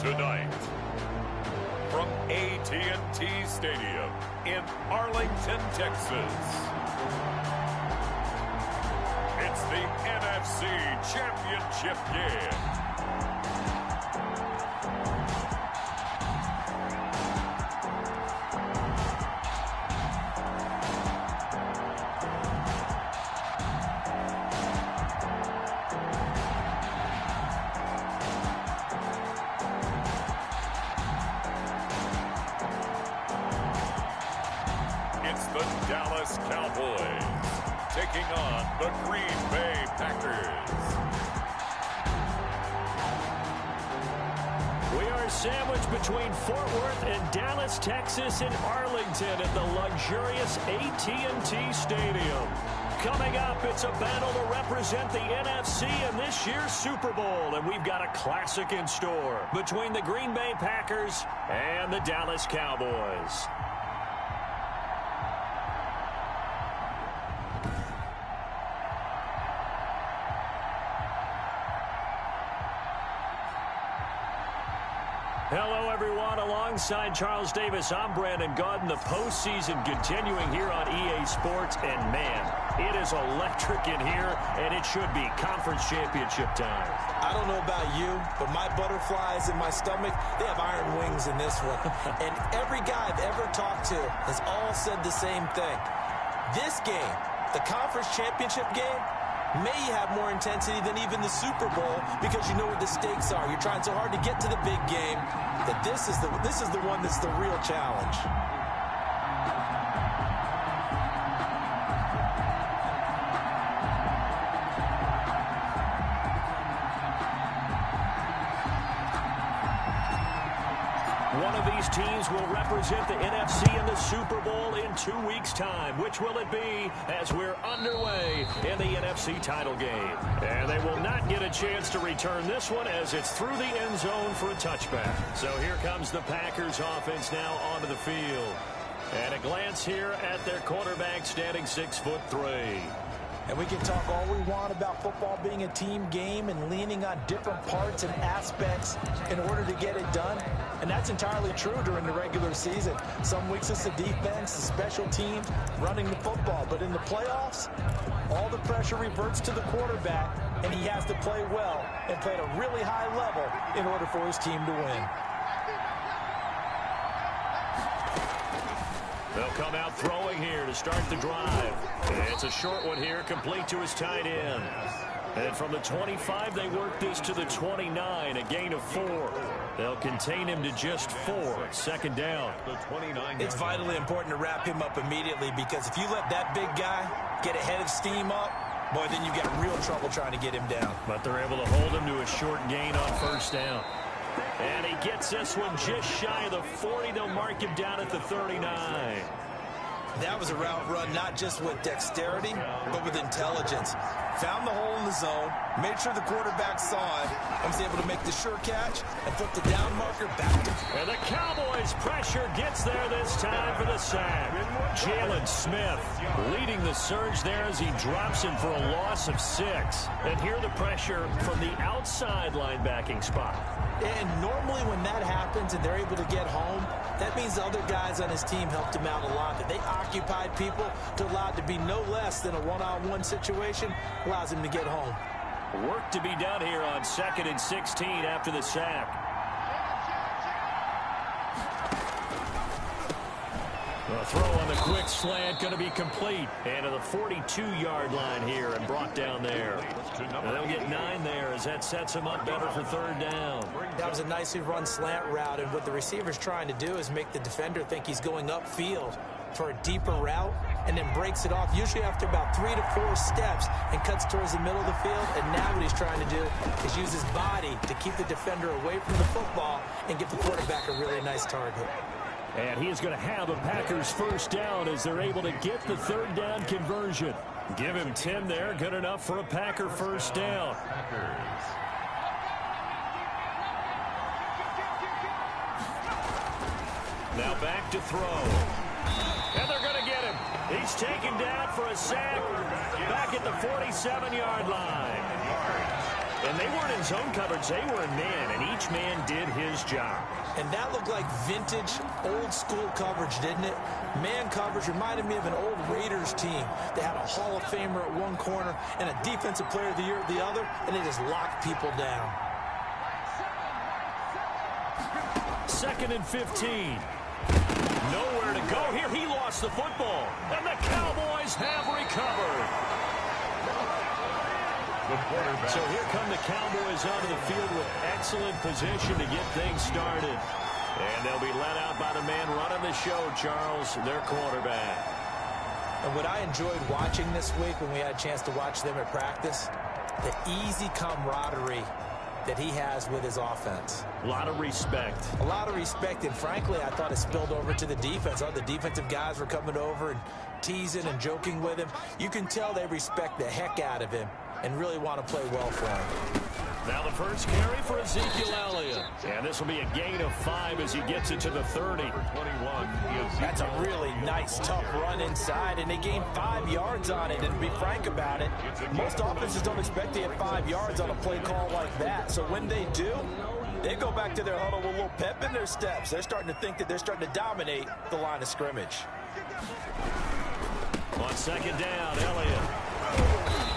Tonight, from AT&T Stadium in Arlington, Texas, it's the NFC Championship game. It's the Dallas Cowboys taking on the Green Bay Packers. We are sandwiched between Fort Worth and Dallas, Texas, and Arlington at the luxurious AT&T Stadium. Coming up, it's a battle to represent the NFC in this year's Super Bowl, and we've got a classic in store between the Green Bay Packers and the Dallas Cowboys. Hello, everyone. Alongside Charles Davis, I'm Brandon Gaudin. The postseason continuing here on EA Sports. And, man, it is electric in here, and it should be conference championship time. I don't know about you, but my butterflies in my stomach, they have iron wings in this one. And every guy I've ever talked to has all said the same thing. This game, the conference championship game, may have more intensity than even the Super Bowl because you know what the stakes are. You're trying so hard to get to the big game that this is the one that's the real challenge. One of these teams will represent the NFC in the Super Bowl in 2 weeks' time. Which will it be as we're underway in the NFC title game? And they will not get a chance to return this one as it's through the end zone for a touchback. So here comes the Packers offense now onto the field. And a glance here at their quarterback standing 6'3". And we can talk all we want about football being a team game and leaning on different parts and aspects in order to get it done. And that's entirely true during the regular season. Some weeks it's the defense, the special teams, running the football. But in the playoffs, all the pressure reverts to the quarterback, and he has to play well and play at a really high level in order for his team to win. They'll come out throwing here to start the drive. It's a short one here, complete to his tight end. And from the 25, they work this to the 29, a gain of 4. They'll contain him to just 4, second down. It's vitally important to wrap him up immediately because if you let that big guy get ahead of steam up, boy, then you've got real trouble trying to get him down. But they're able to hold him to a short gain on first down. And he gets this one just shy of the 40. They'll mark him down at the 39. That was a route run not just with dexterity, but with intelligence. Found the hole in the zone, made sure the quarterback saw it, and was able to make the sure catch and flip the down marker back to. And the Cowboys' pressure gets there this time for the sack. Jalen Smith leading the surge there as he drops him for a loss of 6. And here the pressure from the outside linebacking spot. And normally when that happens and they're able to get home, that means the other guys on his team helped him out a lot. That they occupied people to allow it to be no less than a one-on-one situation, allows him to get home. Work to be done here on 2nd and 16 after the sack. The throw on the quick slant going to be complete. And to the 42-yard line here and brought down there. And they'll get 9 there as that sets him up better for third down. That was a nicely run slant route, and what the receiver's trying to do is make the defender think he's going upfield for a deeper route and then breaks it off, usually after about 3 to 4 steps, and cuts towards the middle of the field. And now what he's trying to do is use his body to keep the defender away from the football and give the quarterback a really nice target. And he is going to have a Packers first down as they're able to get the third down conversion. Give him 10 there, good enough for a Packer first down. Now back to throw. And they're going to get him. He's taken down for a sack back at the 47-yard line. And they weren't in zone coverage. They were in man, and each man did his job. And that looked like vintage, old-school coverage, didn't it? Man coverage reminded me of an old Raiders team. They had a Hall of Famer at one corner and a Defensive Player of the Year at the other, and they just locked people down. 2nd and 15. Nowhere to go here. He lost the football, and the Cowboys have recovered. So here come the Cowboys onto the field with excellent position to get things started. And they'll be let out by the man running the show, Charles, their quarterback. And what I enjoyed watching this week when we had a chance to watch them at practice, the easy camaraderie that he has with his offense. A lot of respect. A lot of respect, and frankly, I thought it spilled over to the defense. All the defensive guys were coming over and teasing and joking with him. You can tell they respect the heck out of him and really want to play well for him. Now the first carry for Ezekiel Elliott. And this will be a gain of 5 as he gets it to the 30. That's a really nice, tough run inside, and they gained 5 yards on it. And to be frank about it, most offenses don't expect to get 5 yards on a play call like that. So when they do, they go back to their huddle with a little pep in their steps. They're starting to think that they're starting to dominate the line of scrimmage. On 2nd down, Elliott.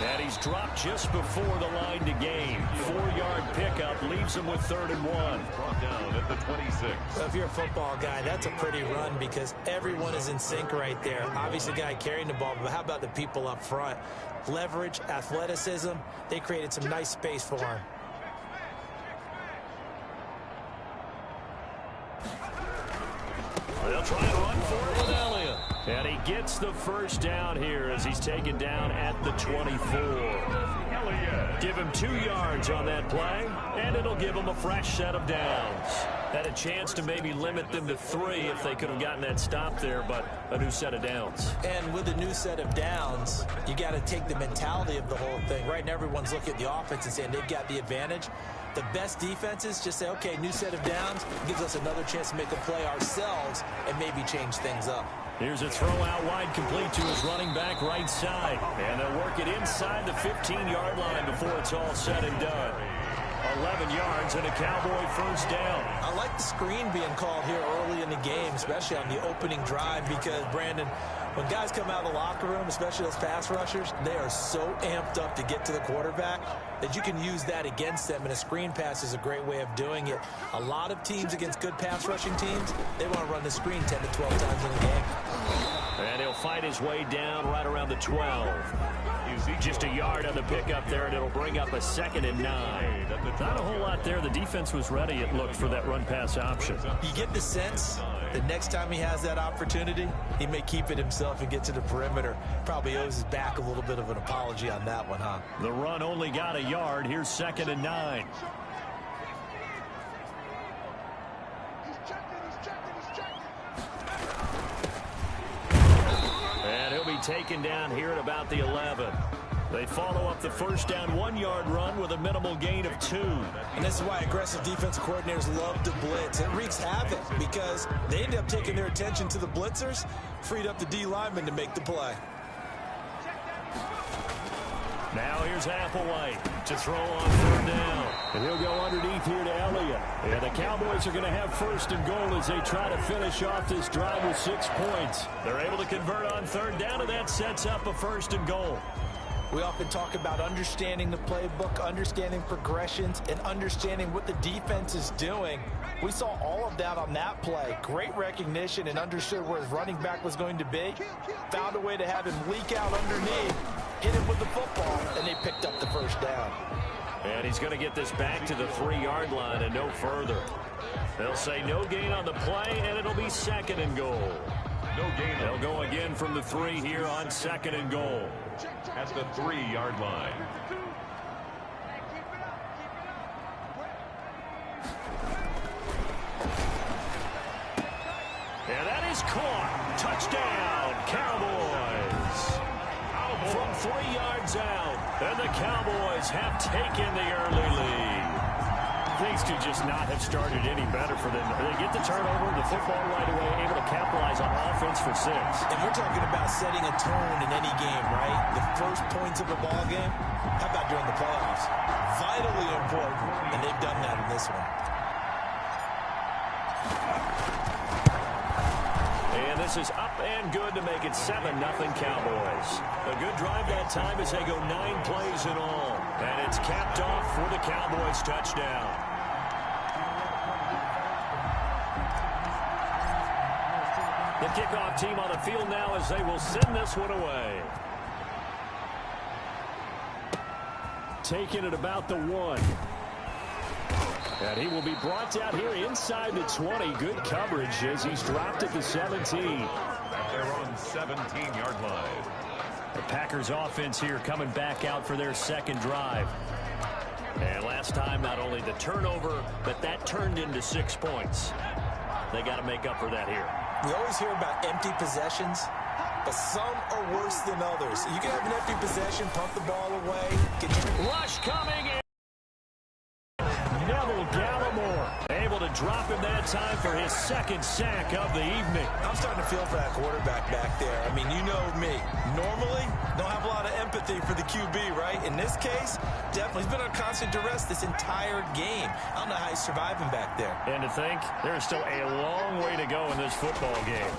And he's dropped just before the line to gain. 4-yard pickup leaves him with 3rd and 1. Brought down at the 26. Well, if you're a football guy, that's a pretty run because everyone is in sync right there. Obviously, the guy carrying the ball, but how about the people up front? Leverage, athleticism, they created some nice space for him. They'll try and run for it with Elliott. And he gets the first down here as he's taken down at the 24. Give him 2 yards on that play, and it'll give him a fresh set of downs. Had a chance to maybe limit them to 3 if they could have gotten that stop there, but a new set of downs. And with a new set of downs, you got to take the mentality of the whole thing. Right now, everyone's looking at the offense and saying they've got the advantage. The best defenses just say, okay, new set of downs, gives us another chance to make a play ourselves and maybe change things up. Here's a throw out wide, complete to his running back right side. And they'll work it inside the 15-yard line before it's all said and done. 11 yards and a Cowboy first down. I like the screen being called here early in the game, especially on the opening drive, because, Brandon, when guys come out of the locker room, especially those pass rushers, they are so amped up to get to the quarterback that you can use that against them, and a screen pass is a great way of doing it. A lot of teams against good pass rushing teams, they want to run the screen 10 to 12 times in a game. And he'll fight his way down right around the 12. Just a yard on the pickup there, and it'll bring up a 2nd and 9. Not a whole lot there. The defense was ready, it looked, for that run-pass option. You get the sense the next time he has that opportunity, he may keep it himself and get to the perimeter. Probably owes his back a little bit of an apology on that one, huh? The run only got a yard. Here's 2nd and 9. And he'll be taken down here at about the 11. They follow up the first down 1-yard run with a minimal gain of 2. And this is why aggressive defensive coordinators love to blitz. It wreaks havoc because they end up taking their attention to the blitzers, freed up the D lineman to make the play. Now here's Applewhite to throw on 3rd down. And he'll go underneath here to Elliott. And the Cowboys are going to have 1st and goal as they try to finish off this drive with 6 points. They're able to convert on 3rd down, and that sets up a 1st and goal. We often talk about understanding the playbook, understanding progressions, and understanding what the defense is doing. We saw all of that on that play. Great recognition and understood where his running back was going to be. Found a way to have him leak out underneath, hit him with the football, and they picked up the first down. And he's going to get this back to the 3-yard line and no further. They'll say no gain on the play, and it'll be 2nd and goal. No gain. They'll go again from the 3 here on 2nd and goal. At the 3-yard line. And that is caught. Touchdown, Cowboys. From 3 yards out, and the Cowboys have taken the early lead. Things could just not have started any better for them. They get the turnover, the football right away, able to capitalize on offense for 6. And we're talking about setting a tone in any game, right? The first points of a ball game. How about during the playoffs? Vitally this is up and good to make it 7-0 Cowboys. A good drive that time as they go 9 plays in all. And it's capped off for the Cowboys touchdown. The kickoff team on the field now as they will send this one away. Taking it about the 1. And he will be brought down here inside the 20. Good coverage as he's dropped at the 17. They're on 17-yard line. The Packers offense here coming back out for their second drive. And last time, not only the turnover, but that turned into 6 points. They got to make up for that here. We always hear about empty possessions, but some are worse than others. You can have an empty possession, pump the ball away. Rush coming in. Neville Gallimore able to drop him that time for his second sack of the evening. I'm starting to feel for that quarterback back there. I mean, you know me. Normally, don't have a lot of empathy for the QB, right? In this case, definitely. He's been on constant duress this entire game. I don't know how he's surviving back there. And to think, there's still a long way to go in this football game.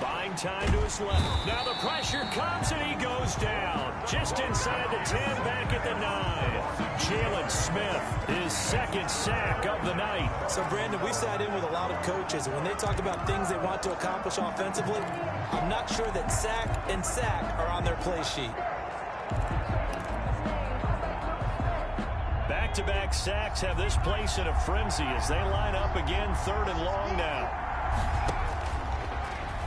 Buying time to his left. Now the pressure comes and he goes down. Just inside the 10, back at the 9. Jalen Smith, his second sack of the night. So, Brandon, we've sat in with a lot of coaches, and when they talk about things they want to accomplish offensively, I'm not sure that sack and sack are on their play sheet. Back-to-back sacks have this place in a frenzy as they line up again, 3rd and long now.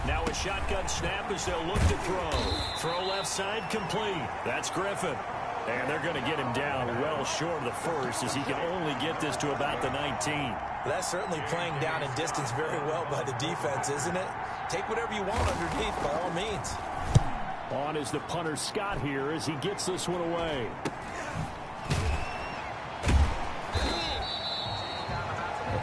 Now a shotgun snap as they'll look to throw. Throw left side complete. That's Griffin. And they're going to get him down well short of the first as he can only get this to about the 19. That's certainly playing down in distance very well by the defense, isn't it? Take whatever you want underneath by all means. On is the punter Scott here as he gets this one away.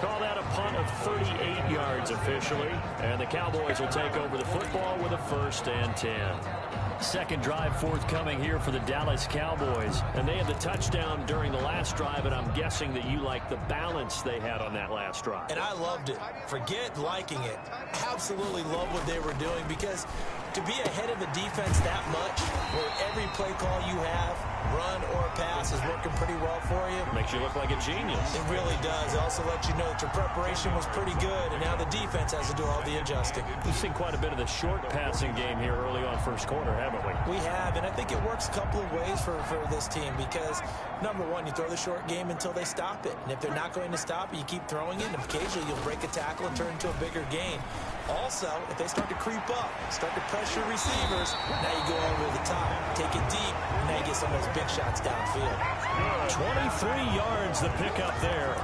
Call that a punt of 38 yards officially. And the Cowboys will take over the football with a 1st and 10. Second drive forthcoming here for the Dallas Cowboys. And they had the touchdown during the last drive, and I'm guessing that you like the balance they had on that last drive. And I loved it. Forget liking it. Absolutely love what they were doing, because to be ahead of a defense that much, where every play call you have, run or pass, is working pretty well for you. Makes you look like a genius. It really does. It also lets you know that your preparation was pretty good, and now the defense has to do all the adjusting. We've seen quite a bit of the short passing game here early on first quarter, haven't we? We have, and I think it works a couple of ways for this team, because, number one, you throw the short game until they stop it. And if they're not going to stop it, you keep throwing it, and occasionally you'll break a tackle and turn into a bigger game. Also, if they start to creep up, start to pressure receivers, now you go over the top, take it deep, and now you get some of those big shots downfield. 23 yards the pickup there.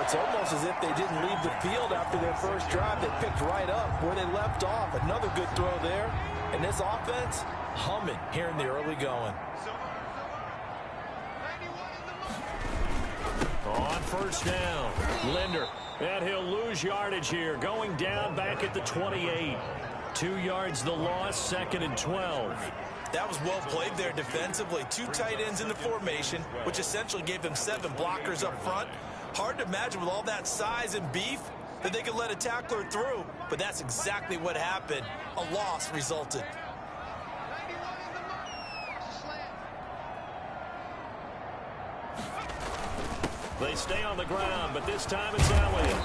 It's almost as if they didn't leave the field after their first drive. They picked right up where they left off. Another good throw there. And this offense, humming here in the early going. On first down, Linder. And he'll lose yardage here, going down back at the 28. 2 yards the loss, 2nd and 12. That was well played there defensively. 2 tight ends in the formation, which essentially gave them 7 blockers up front. Hard to imagine with all that size and beef that they could let a tackler through, but that's exactly what happened. A loss resulted. They stay on the ground, but this time it's Elliott.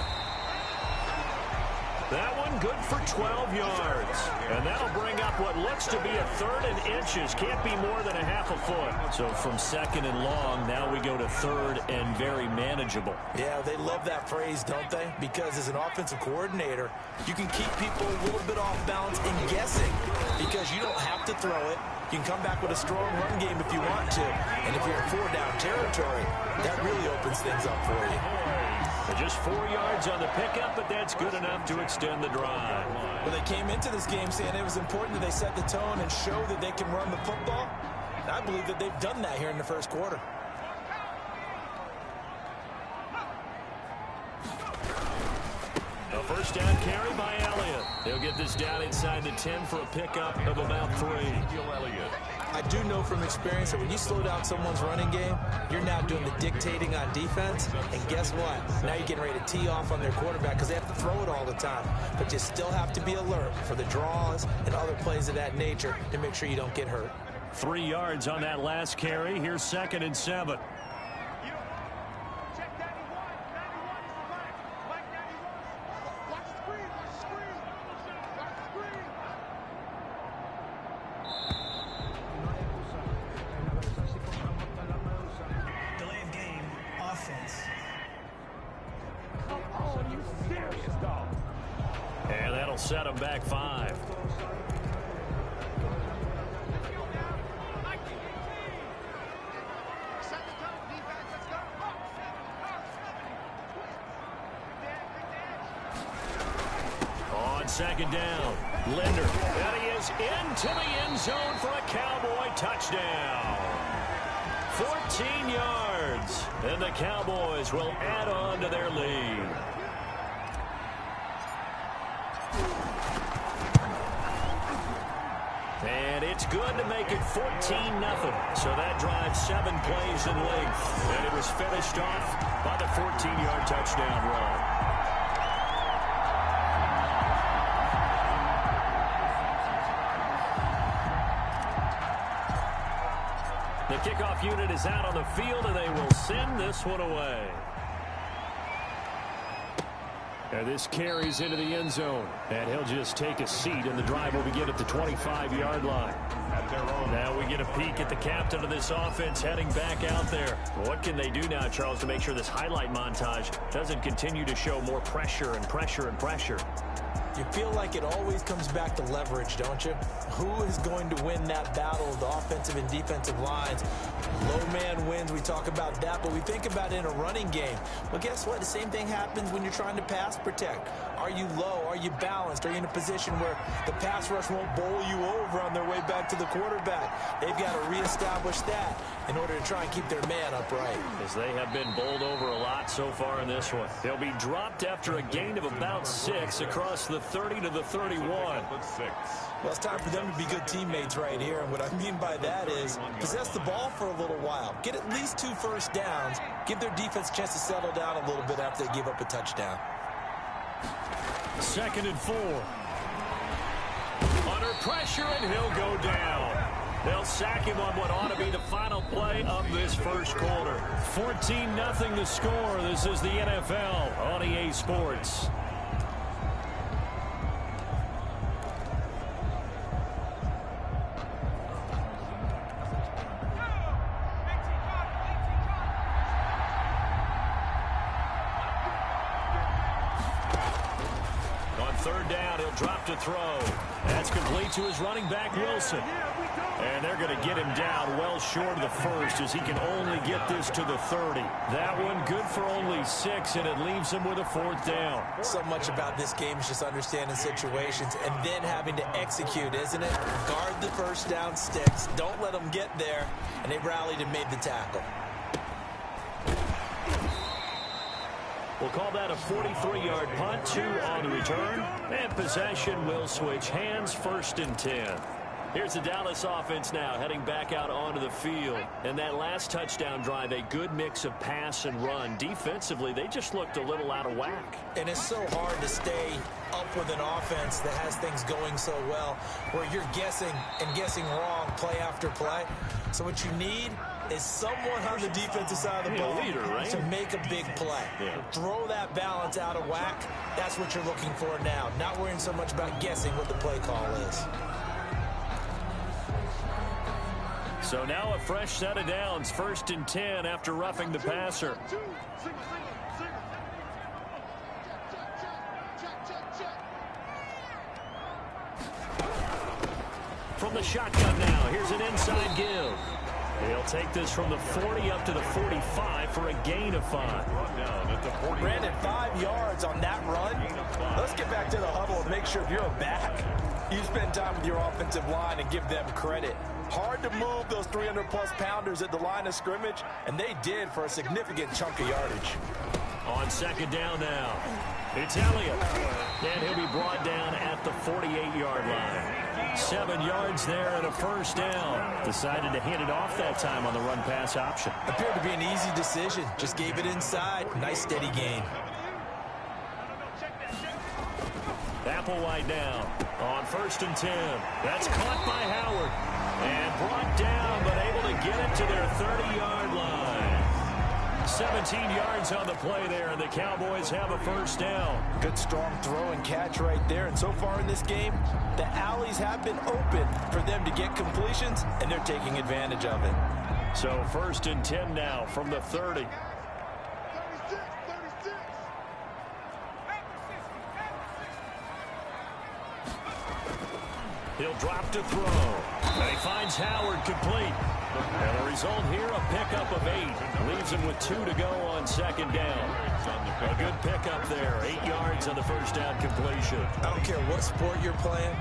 That one good for 12 yards. And that'll bring up what looks to be a 3rd and inches. Can't be more than a half a foot. So from 2nd and long, now we go to 3rd and very manageable. Yeah, they love that phrase, don't they? Because as an offensive coordinator, you can keep people a little bit off balance and guessing, because you don't have to throw it. You can come back with a strong run game if you want to. And if you're in 4-down territory, that really opens things up for you. Just 4 yards on the pickup, but that's good enough to extend the drive. Well, they came into this game saying it was important that they set the tone and show that they can run the football. And I believe that they've done that here in the first quarter. A first down carry by Elliott. He'll get this down inside the 10 for a pickup of about 3. I do know from experience that when you slow down someone's running game, you're now doing the dictating on defense. And guess what? Now you're getting ready to tee off on their quarterback because they have to throw it all the time. But you still have to be alert for the draws and other plays of that nature to make sure you don't get hurt. 3 yards on that last carry. Here's 2nd and 7. And that'll set them back 5. On 2nd down, Linder. And he is into the end zone for a Cowboy touchdown. 14 yards. And the Cowboys will add on to their lead. And it's good to make it 14-0. So that drives 7 plays in length. And it was finished off by the 14-yard touchdown run. The kickoff unit is out on the field, and they will send this one away. And this carries into the end zone. And he'll just take a seat, and the drive will begin at the 25-yard line. Now we get a peek at the captain of this offense heading back out there. What can they do now, Charles, to make sure this highlight montage doesn't continue to show more pressure and pressure and pressure? You feel like it always comes back to leverage, don't you? Who is going to win that battle of the offensive and defensive lines? Low man wins. We talk about that, but we think about it in a running game. Well, guess what? The same thing happens when you're trying to pass protect. Are you low? Are you balanced? Are you in a position where the pass rush won't bowl you over on their way back to the quarterback? They've got to reestablish that in order to try and keep their man upright. As they have been bowled over a lot so far in this one. They'll be dropped after a gain of about 6 across the 30 to the 31. Well, it's time for them to be good teammates right here. And what I mean by that is possess the ball for a little while. Get at least 2 first downs. Give their defense a chance to settle down a little bit after they give up a touchdown. 2nd and 4. Under pressure, and he'll go down. They'll sack him on what ought to be the final play of this first quarter. 14-0 the score. This is the NFL on EA Sports. On 3rd down, he'll drop to throw. That's complete to his running back, Wilson. And they're going to get him down well short of the first as he can only get this to the 30. That one good for only 6, and it leaves him with a 4th down. So much about this game is just understanding situations and then having to execute, isn't it? Guard the first down sticks. Don't let them get there. And they rallied and made the tackle. We'll call that a 43-yard punt, 2 on the return. And possession will switch hands, 1st and 10. Here's the Dallas offense now heading back out onto the field. And that last touchdown drive, a good mix of pass and run. Defensively, they just looked a little out of whack. And it's so hard to stay up with an offense that has things going so well, where you're guessing and guessing wrong play after play. So what you need is someone on the defensive side of the ball to make a big play. Throw that balance out of whack. That's what you're looking for now. Not worrying so much about guessing what the play call is. So now a fresh set of downs, 1st and 10 after roughing the passer. From the shotgun now, here's an inside give. He'll take this from the 40 up to the 45 for a gain of 5. Brandon, 5 yards on that run. Let's get back to the huddle and make sure if you're a back, you spend time with your offensive line and give them credit. Hard to move those 300-plus pounders at the line of scrimmage, and they did for a significant chunk of yardage. On 2nd down now, it's Elliott. And he'll be brought down at the 48-yard line. 7 yards there and a first down. Decided to hand it off that time on the run-pass option. Appeared to be an easy decision. Just gave it inside. Nice steady gain. Applewhite now on 1st and 10. That's caught by Howard. And brought down, but able to get it to their 30-yard line. 17 yards on the play there, and the Cowboys have a first down. Good strong throw and catch right there. And so far in this game, the alleys have been open for them to get completions, and they're taking advantage of it. So 1st and 10 now from the 30. He'll drop to throw. And he finds Howard complete. And the result here, a pickup of 8. Leaves him with 2 to go on 2nd down. A good pickup there. 8 yards on the first down completion. I don't care what sport you're playing.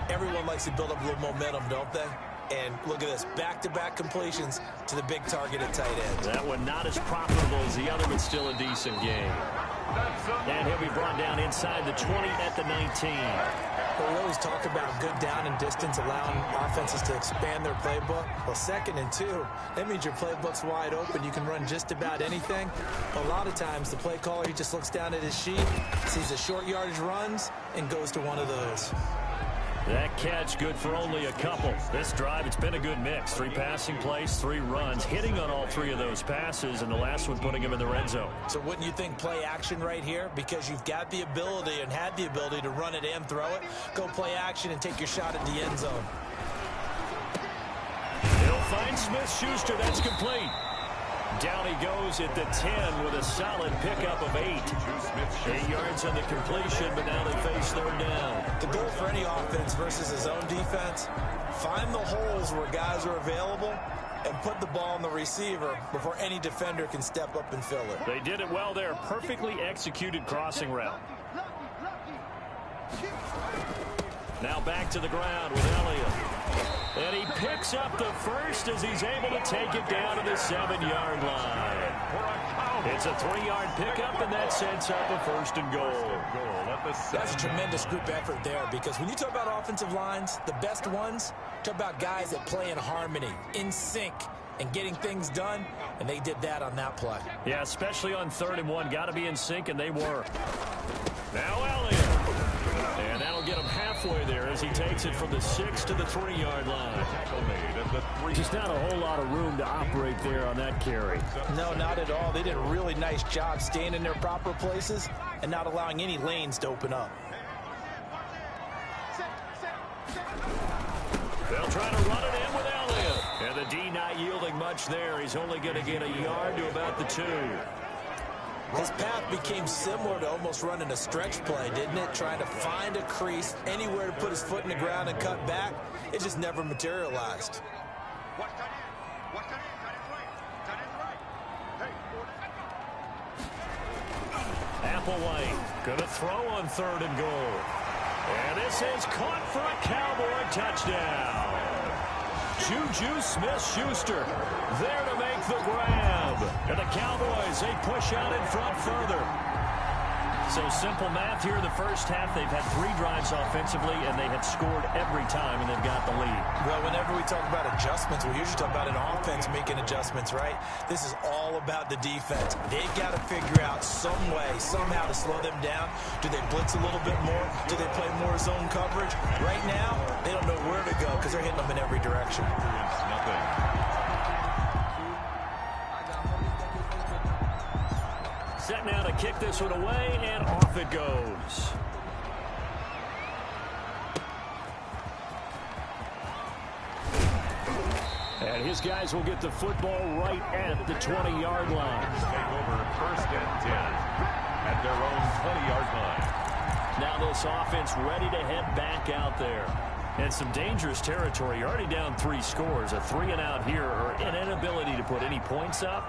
Everyone likes to build up a little momentum, don't they? And look at this, back-to-back completions to the big target at tight end. That one not as profitable as the other, but still a decent game. And he'll be brought down inside the 20 at the 19. Well, we always talk about good down and distance, allowing offenses to expand their playbook. Well, 2nd and 2, that means your playbook's wide open. You can run just about anything. A lot of times, the play caller, he just looks down at his sheet, sees the short yardage runs, and goes to one of those. That catch good for only a couple. This drive, it's been a good mix. 3 passing plays, 3 runs, hitting on all 3 of those passes, and the last one putting him in the red zone. So wouldn't you think play action right here? Because you've got the ability and had the ability to run it and throw it. Go play action and take your shot at the end zone. He'll find Smith-Schuster. That's complete. Down he goes at the 10 with a solid pickup of 8. 8 yards on the completion, but now they face 3rd down. The goal for any offense versus his own defense, find the holes where guys are available and put the ball on the receiver before any defender can step up and fill it. They did it well there. Perfectly executed crossing route. Now back to the ground with Elliott. And he picks up the first as he's able to take it down to the 7-yard line. It's a 3-yard pickup, and that sets up a 1st and goal. That's a tremendous group effort there, because when you talk about offensive lines, the best ones, talk about guys that play in harmony, in sync, and getting things done, and they did that on that play. Yeah, especially on 3rd and 1. Got to be in sync, and they were. Now Elliott. And that'll get him halfway there as he takes it from the 6 to the 3-yard line. Just not a whole lot of room to operate there on that carry. No, not at all. They did a really nice job staying in their proper places and not allowing any lanes to open up. They'll try to run it in with Elliott. And the D not yielding much there. He's only going to get a yard to about the 2. His path became similar to almost running a stretch play, didn't it? Trying to find a crease, anywhere to put his foot in the ground and cut back. It just never materialized. Applewhite going to throw on 3rd and goal. And this is caught for a Cowboy touchdown. Juju Smith-Schuster there to make the grab. And the Cowboys, they push out in front further. So simple math here in the first half. They've had 3 drives offensively, and they have scored every time, and they've got the lead. Well, whenever we talk about adjustments, we usually talk about an offense making adjustments, right? This is all about the defense. They've got to figure out some way, somehow to slow them down. Do they blitz a little bit more? Do they play more zone coverage? Right now, they don't know where to go because they're hitting them in every direction. Set now to kick this one away, and off it goes. And his guys will get the football right at the 20-yard line. Take over 1st and 10 at their own 20-yard line. Now this offense ready to head back out there. And some dangerous territory. You're already down 3 scores. A 3-and-out here, or an inability to put any points up.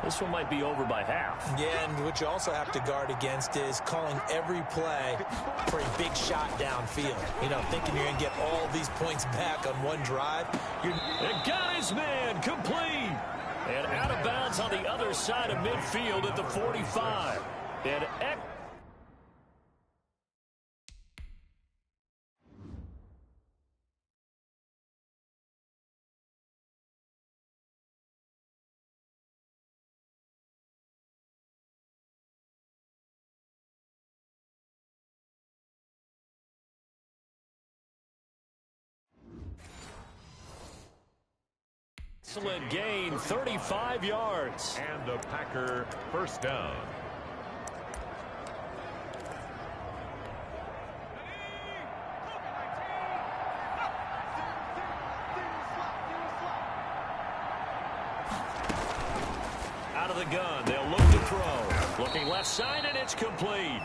This one might be over by half. Yeah, and what you also have to guard against is calling every play for a big shot downfield. You know, thinking you're going to get all these points back on one drive. And got his man complete. And out of bounds on the other side of midfield at the 45. And Excellent gain, 35 yards. And a Packer first down. Out of the gun, they'll look to throw. Looking left side, and it's complete.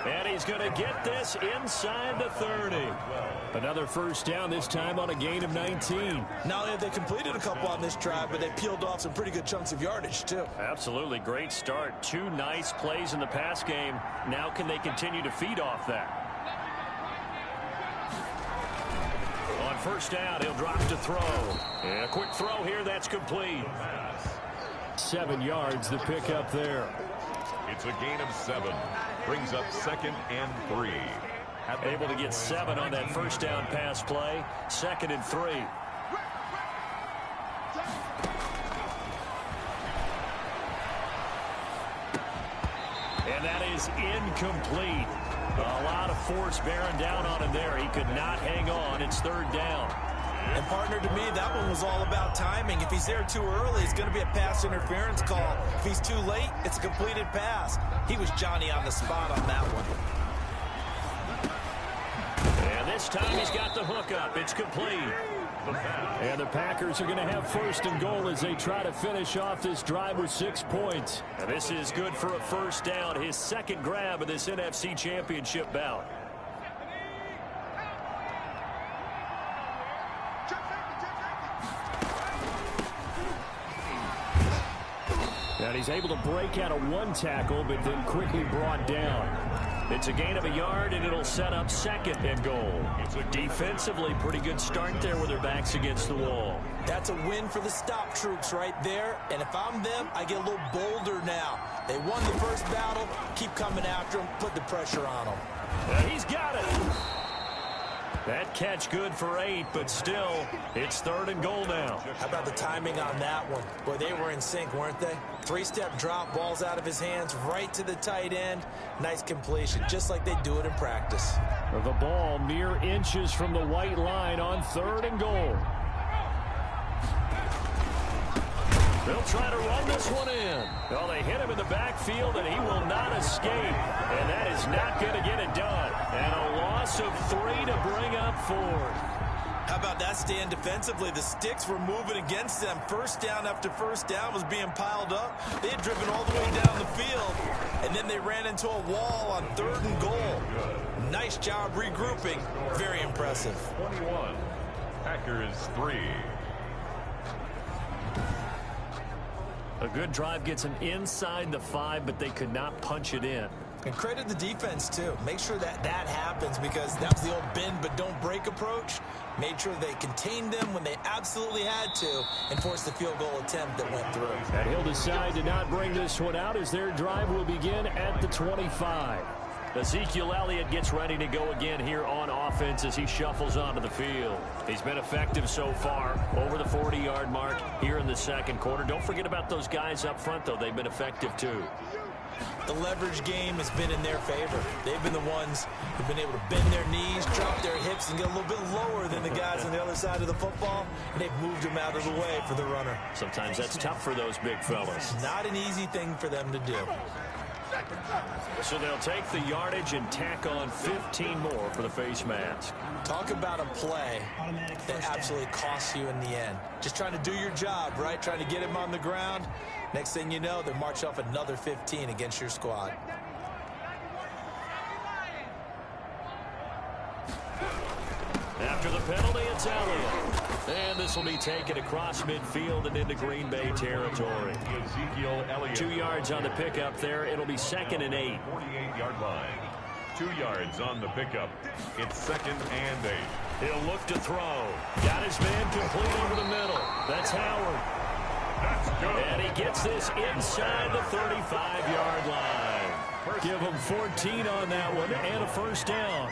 And he's going to get this inside the 30. Another first down, this time on a gain of 19. Not only have they completed a couple on this drive, but they peeled off some pretty good chunks of yardage, too. Absolutely great start. 2 nice plays in the pass game. Now can they continue to feed off that? On first down, he'll drop to throw. And a quick throw here, that's complete. 7 yards, the pickup there. It's a gain of 7. Brings up 2nd and 3. Able to get 7 on that first down pass play. 2nd and 3. And that is incomplete. A lot of force bearing down on him there. He could not hang on. It's 3rd down. And, partner, to me, that one was all about timing. If he's there too early, it's going to be a pass interference call. If he's too late, it's a completed pass. He was Johnny on the spot on that one. And this time he's got the hook up. It's complete. And the Packers are going to have 1st and goal as they try to finish off this drive with 6 points. And this is good for a first down. His 2nd grab of this NFC Championship bout. And he's able to break out of 1 tackle, but then quickly brought down. It's a gain of a yard, and it'll set up 2nd and goal. Defensively, pretty good start there with their backs against the wall. That's a win for the stop troops right there. And if I'm them, I get a little bolder now. They won the first battle. Keep coming after them. Put the pressure on them. And he's got it. That catch good for 8, but still, it's 3rd and goal now. How about the timing on that one? Boy, they were in sync, weren't they? 3-step drop, balls out of his hands, right to the tight end. Nice completion, just like they do it in practice. The ball mere inches from the white line on 3rd and goal. They'll try to run this one in. Well, they hit him in the backfield, and he will not escape. And that is not going to get it done. And a loss of 3 to bring up 4th. How about that stand defensively? The sticks were moving against them. First down after first down was being piled up. They had driven all the way down the field, and then they ran into a wall on 3rd and goal. Nice job regrouping. Very impressive. 21. Packers 3. A good drive gets them inside the 5, but they could not punch it in. And credit the defense, too. Make sure that happens, because that was the old bend but don't break approach. Made sure they contained them when they absolutely had to and forced the field goal attempt that went through. And he'll decide to not bring this one out as their drive will begin at the 25. Ezekiel Elliott gets ready to go again here on offense as he shuffles onto the field. He's been effective so far, over the 40-yard mark here in the 2nd quarter. Don't forget about those guys up front, though. They've been effective, too. The leverage game has been in their favor. They've been the ones who've been able to bend their knees, drop their hips, and get a little bit lower than the guys on the other side of the football, and they've moved them out of the way for the runner. Sometimes that's tough for those big fellas. Not an easy thing for them to do. So they'll take the yardage and tack on 15 more for the face mask. Talk about a play that absolutely costs you in the end. Just trying to do your job, right? Trying to get him on the ground. Next thing you know, they march off another 15 against your squad. After the penalty, it's Elliott. And this will be taken across midfield and into Green Bay territory. Ezekiel Elliott. 2 yards on the pickup there. It'll be 2nd and 8. 48-yard line. 2 yards on the pickup. It's 2nd and 8. He'll look to throw. Got his man complete over the middle. That's Howard. That's good. And he gets this inside the 35-yard line. Give him 14 on that one and a first down.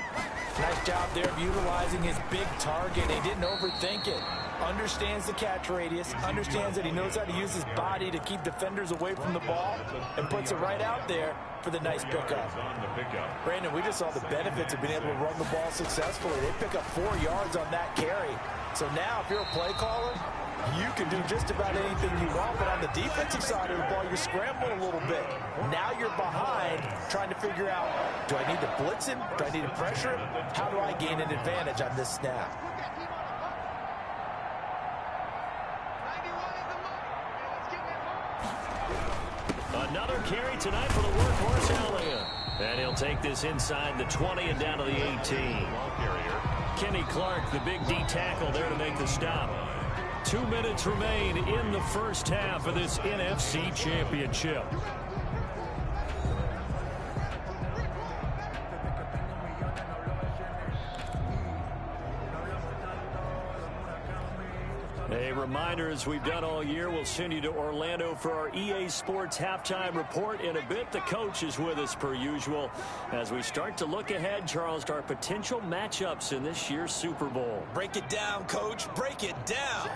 Nice job there of utilizing his big target. He didn't overthink it. Understands the catch radius. Understands that he knows how to use his body to keep defenders away from the ball. And puts it right out there for the nice pickup. Brandon, we just saw the benefits of being able to run the ball successfully. They pick up 4 yards on that carry. So now, if you're a play caller, You can do just about anything you want, but on the defensive side of the ball, you're scrambling a little bit. Now you're behind, trying to figure out, do I need to blitz him? Do I need to pressure him? How do I gain an advantage on this snap? Another carry tonight for the workhorse Elliott. And he'll take this inside the 20 and down to the 18. Kenny Clark, the big D tackle there to make the stop. 2 minutes remain in the first half of this NFC Championship. A reminder, as we've done all year, we'll send you to Orlando for our EA Sports halftime report in a bit. The coach is with us per usual as we start to look ahead, Charles, to our potential matchups in this year's Super Bowl. Break it down, Coach. Break it down.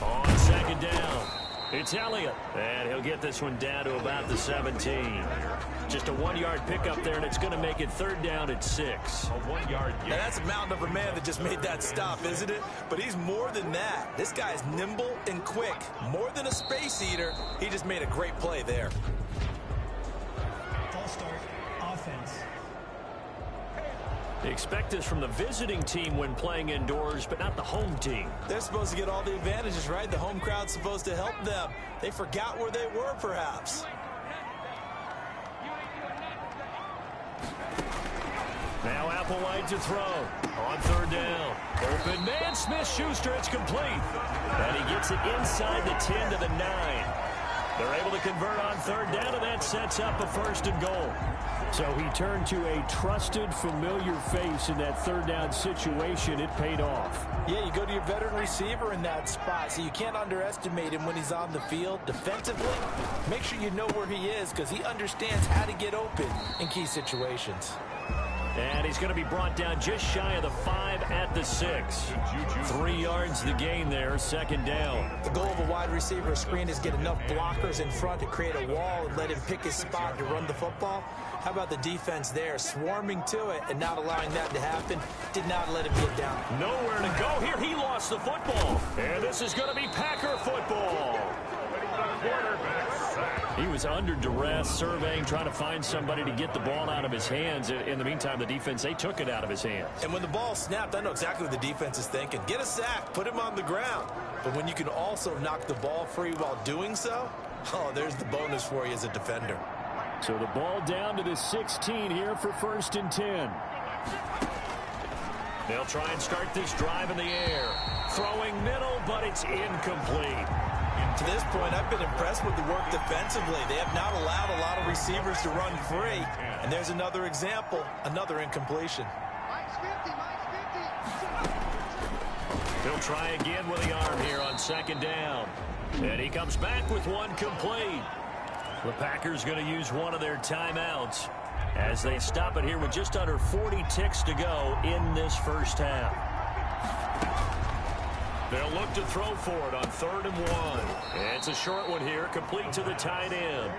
On second down, it's Elliott, and he'll get this one down to about the 17. Just a 1-yard pickup there, and it's going to make it third down at 6. A 1-yard gain. Now that's a mountain of a man that just made that stop, isn't it? But he's more than that. This guy is nimble and quick. More than a space eater. He just made a great play there. False start, offense. They expect this from the visiting team when playing indoors, but not the home team. They're supposed to get all the advantages, right? The home crowd's supposed to help them. They forgot where they were, perhaps. Now Applewhite to throw. On third down. Open man, Smith-Schuster, it's complete. And he gets it inside the 10 to the 9. They're able to convert on third down, and that sets up a 1st and goal. So he turned to a trusted, familiar face in that third down situation. It paid off. Yeah, you go to your veteran receiver in that spot, so you can't underestimate him when he's on the field. Defensively, make sure you know where he is because he understands how to get open in key situations. And he's going to be brought down just shy of the 5 at the 6. 3 yards the gain there, 2nd down. The goal of a wide receiver screen is get enough blockers in front to create a wall and let him pick his spot to run the football. How about the defense there, swarming to it and not allowing that to happen? Did not let him get down. Nowhere to go here. He lost the football. And this is going to be Packer football. He was under duress, surveying, trying to find somebody to get the ball out of his hands. In the meantime, the defense, they took it out of his hands. And when the ball snapped, I know exactly what the defense is thinking. Get a sack, put him on the ground. But when you can also knock the ball free while doing so, oh, there's the bonus for you as a defender. So the ball down to the 16 here for 1st and 10. They'll try and start this drive in the air. Throwing middle, but it's incomplete. To this point, I've been impressed with the work defensively. They have not allowed a lot of receivers to run free. And there's another example, another incompletion. He'll try again with the arm here on 2nd down. And he comes back with one complete. The Packers going to use one of their timeouts as they stop it here with just under 40 ticks to go in this first half. They'll look to throw for it on 3rd and 1. And it's a short one here, complete to the tight end.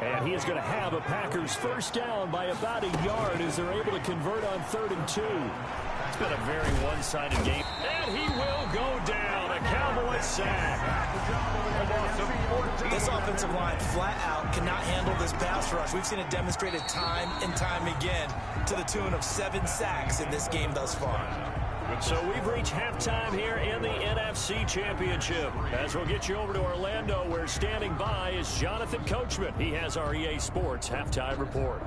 And he is going to have a Packers first down by about a yard as they're able to convert on 3rd and 2. It's been a very one-sided game. And he will go down. A Cowboy sack. This offensive line flat out cannot handle this pass rush. We've seen it demonstrated time and time again to the tune of 7 sacks in this game thus far. So we've reached halftime here in the NFC Championship. As we'll get you over to Orlando, where standing by is Jonathan Coachman. He has our EA Sports halftime report.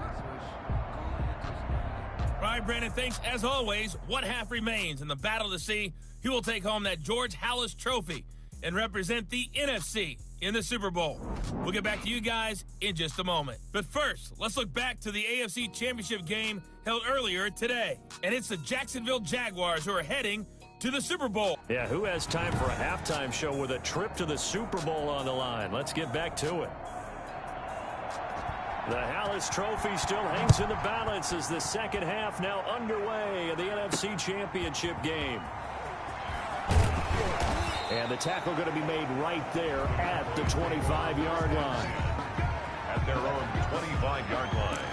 All right, Brandon, thanks. As always, one half remains in the battle to see who will take home that George Halas Trophy and represent the NFC in the Super Bowl. We'll get back to you guys in just a moment. But first, let's look back to the AFC Championship game held earlier today. And it's the Jacksonville Jaguars who are heading to the Super Bowl. Yeah, who has time for a halftime show with a trip to the Super Bowl on the line? Let's get back to it. The Halas Trophy still hangs in the balance as the second half now underway in the NFC Championship game. And the tackle going to be made right there at the 25-yard line. At their own 25-yard line.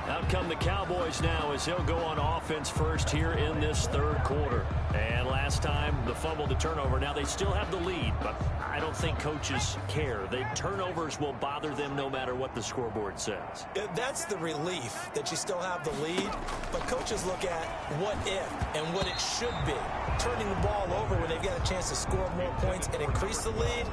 Out come the Cowboys now as they'll go on offense first here in this third quarter. And last time, the fumble, the turnover. Now they still have the lead, but I don't think coaches care. The turnovers will bother them no matter what the scoreboard says. That's the relief that you still have the lead, but coaches look at what if and what it should be. Turning the ball over when they've got a chance to score more points and increase the lead,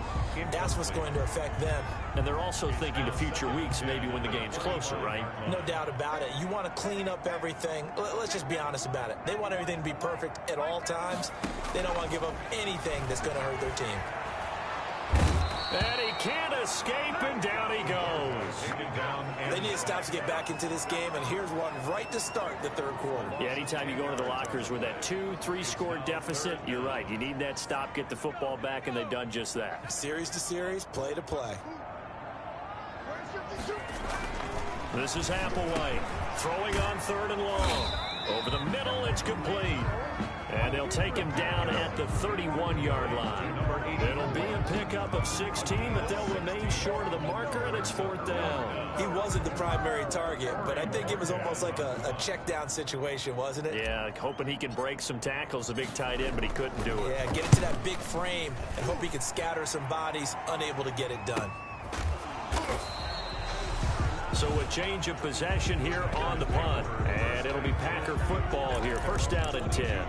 that's what's going to affect them. And they're also thinking to future weeks, maybe when the game's closer, right? No doubt about it. You want to clean up everything. Let's just be honest about it. They want everything to be perfect at all times. They don't want to give up anything that's going to hurt their team. And he can't escape, and down he goes. They need stops to get back into this game, and here's one right to start the third quarter. Yeah, anytime you go into the lockers with that 2-3 score deficit, you're right. You need that stop, get the football back, and they've done just that. Series to series, play to play. This is Applewhite throwing on third and long. Over the middle, it's complete. And they'll take him down at the 31-yard line. It'll be a pickup of 16, but they'll remain short of the marker, and it's fourth down. He wasn't the primary target, but I think it was almost like a check down situation, wasn't it? Yeah, hoping he can break some tackles, a big tight end, but he couldn't do it. Yeah, get into that big frame and hope he can scatter some bodies, unable to get it done. So a change of possession here on the punt. And it'll be Packer football here. First down and 10.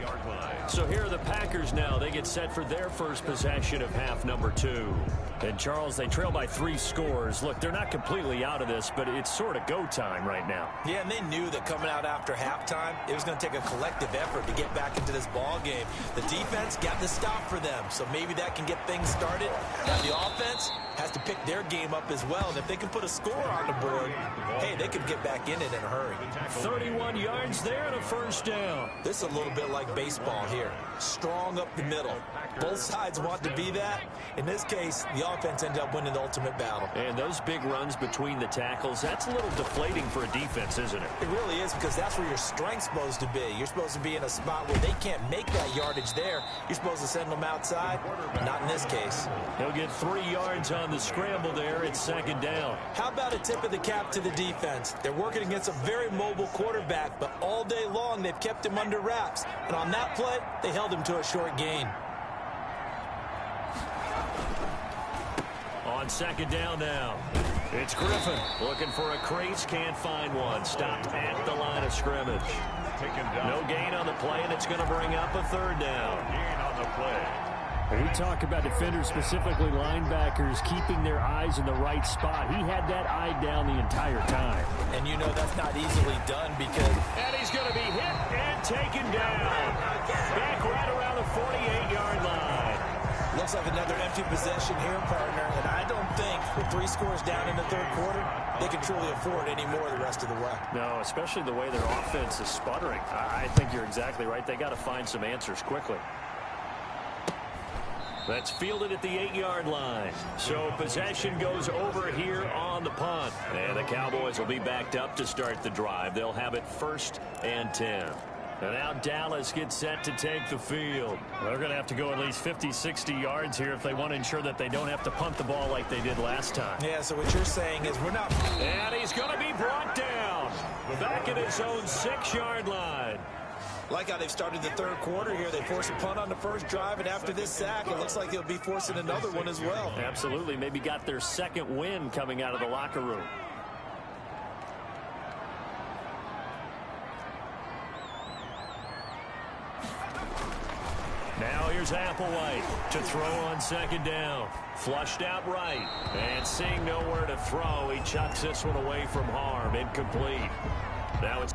So here are the Packers now. They get set for their first possession of half number 2. And, Charles, they trail by 3 scores. Look, they're not completely out of this, but it's sort of go time right now. Yeah, and they knew that coming out after halftime, it was going to take a collective effort to get back into this ball game. The defense got the stop for them, so maybe that can get things started. Now the offense has to pick their game up as well, and if they can put a score on the board, hey, they could get back in it in a hurry. 31 yards there and a first down. This is a little bit like baseball here. Strong up the middle. Both sides want to be that. In this case, the offense ended up winning the ultimate battle. And those big runs between the tackles, that's a little deflating for a defense, isn't it? It really is, because that's where your strength's supposed to be. You're supposed to be in a spot where they can't make that yardage there. You're supposed to send them outside. Not in this case. He'll get 3 yards on the scramble there. It's second down. How about a tip of the cap to the defense? They're working against a very mobile quarterback, but all day long they've kept him under wraps. And on that play, they held him to a short gain. On second down now, it's Griffin looking for a crease, can't find one. Stopped at the line of scrimmage. No gain on the play, and it's going to bring up a third down. Gain on the play. We talk about defenders, specifically linebackers, keeping their eyes in the right spot. He had that eye down the entire time. And you know that's not easily done because... And he's going to be hit and taken down. Back right around the 48-yard line. Looks like another empty possession here, partner. And I don't think with 3 scores down in the third quarter, they can truly afford any more the rest of the way. No, especially the way their offense is sputtering. I think you're exactly right. They got to find some answers quickly. That's fielded at the 8-yard line. So possession goes over here on the punt. And the Cowboys will be backed up to start the drive. They'll have it first and 10. And now Dallas gets set to take the field. They're going to have to go at least 50, 60 yards here if they want to ensure that they don't have to punt the ball like they did last time. Yeah, so what you're saying is we're not... And he's going to be brought down. Back at his own 6-yard line. Like how they've started the third quarter here. They force a punt on the first drive, and after this sack, it looks like they'll be forcing another one as well. Absolutely. Maybe got their second win coming out of the locker room. Now here's Applewhite to throw on second down. Flushed out right. And seeing nowhere to throw, he chucks this one away from harm. Incomplete. Now it's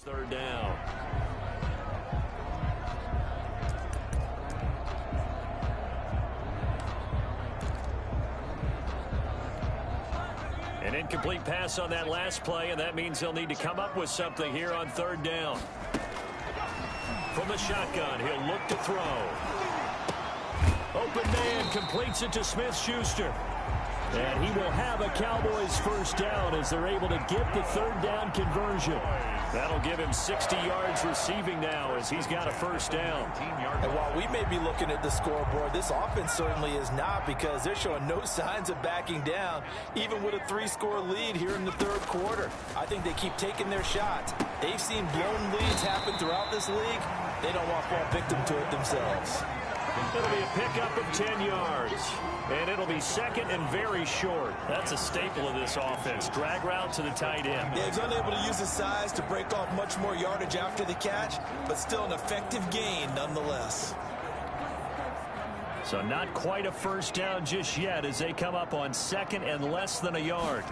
Third down. An incomplete pass on that last play, and that means they'll need to come up with something here on third down. From the shotgun, he'll look to throw. Open man completes it to Smith-Schuster. And he will have a Cowboys first down as they're able to get the third down conversion. That'll give him 60 yards receiving now as he's got a first down. And while we may be looking at the scoreboard, this offense certainly is not, because they're showing no signs of backing down, even with a 3-score lead here in the third quarter. I think they keep taking their shots. They've seen blown leads happen throughout this league. They don't want to fall victim to it themselves. It'll be a pickup of 10 yards. And it'll be second and very short. That's a staple of this offense. Drag route to the tight end. Yeah, he's unable to use his size to break off much more yardage after the catch, but still an effective gain nonetheless. So not quite a first down just yet as they come up on second and less than a yard.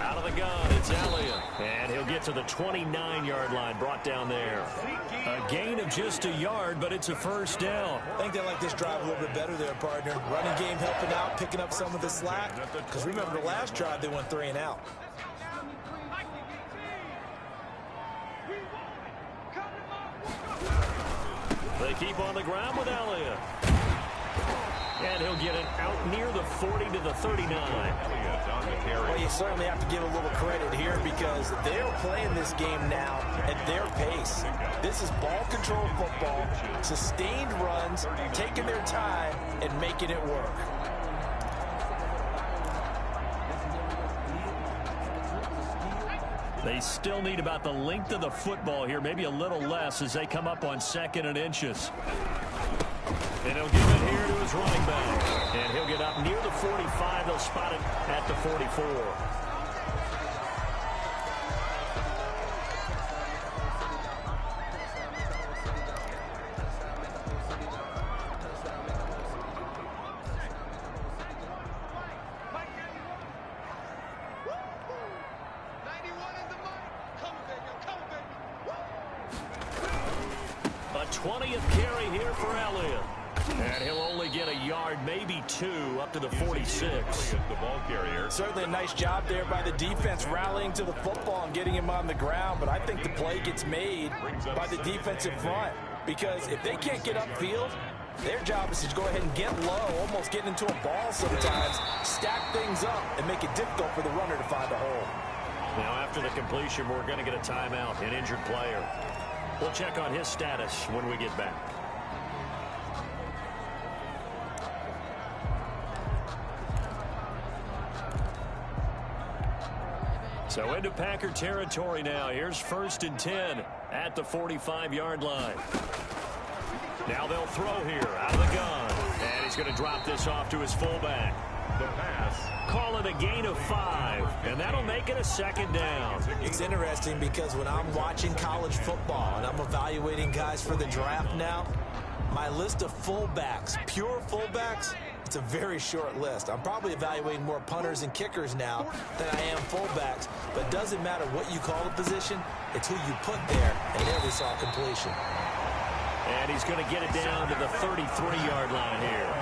Out of the gun, it's Elliott. And he'll get to the 29-yard line, brought down there. A gain of just a yard, but it's a first down. I think they like this drive a little bit better there, partner. Running game helping out, picking up some of the slack. Because remember, the last drive, they went 3 and out. They keep on the ground with Elliott. And he'll get it out near the 40 to the 39. Well, you certainly have to give a little credit here because they're playing this game now at their pace. This is ball control football, sustained runs, taking their time, and making it work. They still need about the length of the football here, maybe a little less as they come up on second and inches. And he'll give it here to his running back. And he'll get up near the 45. They'll spot it at the 44. A 20th carry here for Elliott. And he'll only get a yard, maybe 2, up to the 46. The ball carrier. Certainly a nice job there by the defense rallying to the football and getting him on the ground, but I think the play gets made by the defensive front because if they can't get upfield, their job is to go ahead and get low, almost get into a ball sometimes, stack things up, and make it difficult for the runner to find a hole. Now after the completion, we're going to get a timeout, an injured player. We'll check on his status when we get back. So into Packer territory now. Here's 1st and 10 at the 45-yard line. Now they'll throw here out of the gun. And he's going to drop this off to his fullback. The pass. Call it a gain of 5. And that'll make it a second down. It's interesting because when I'm watching college football and I'm evaluating guys for the draft now, my list of fullbacks, pure fullbacks, it's a very short list. I'm probably evaluating more punters and kickers now than I am fullbacks. But it doesn't matter what you call the position. It's who you put there. And there we saw completion. And he's going to get it down to the 33-yard line here.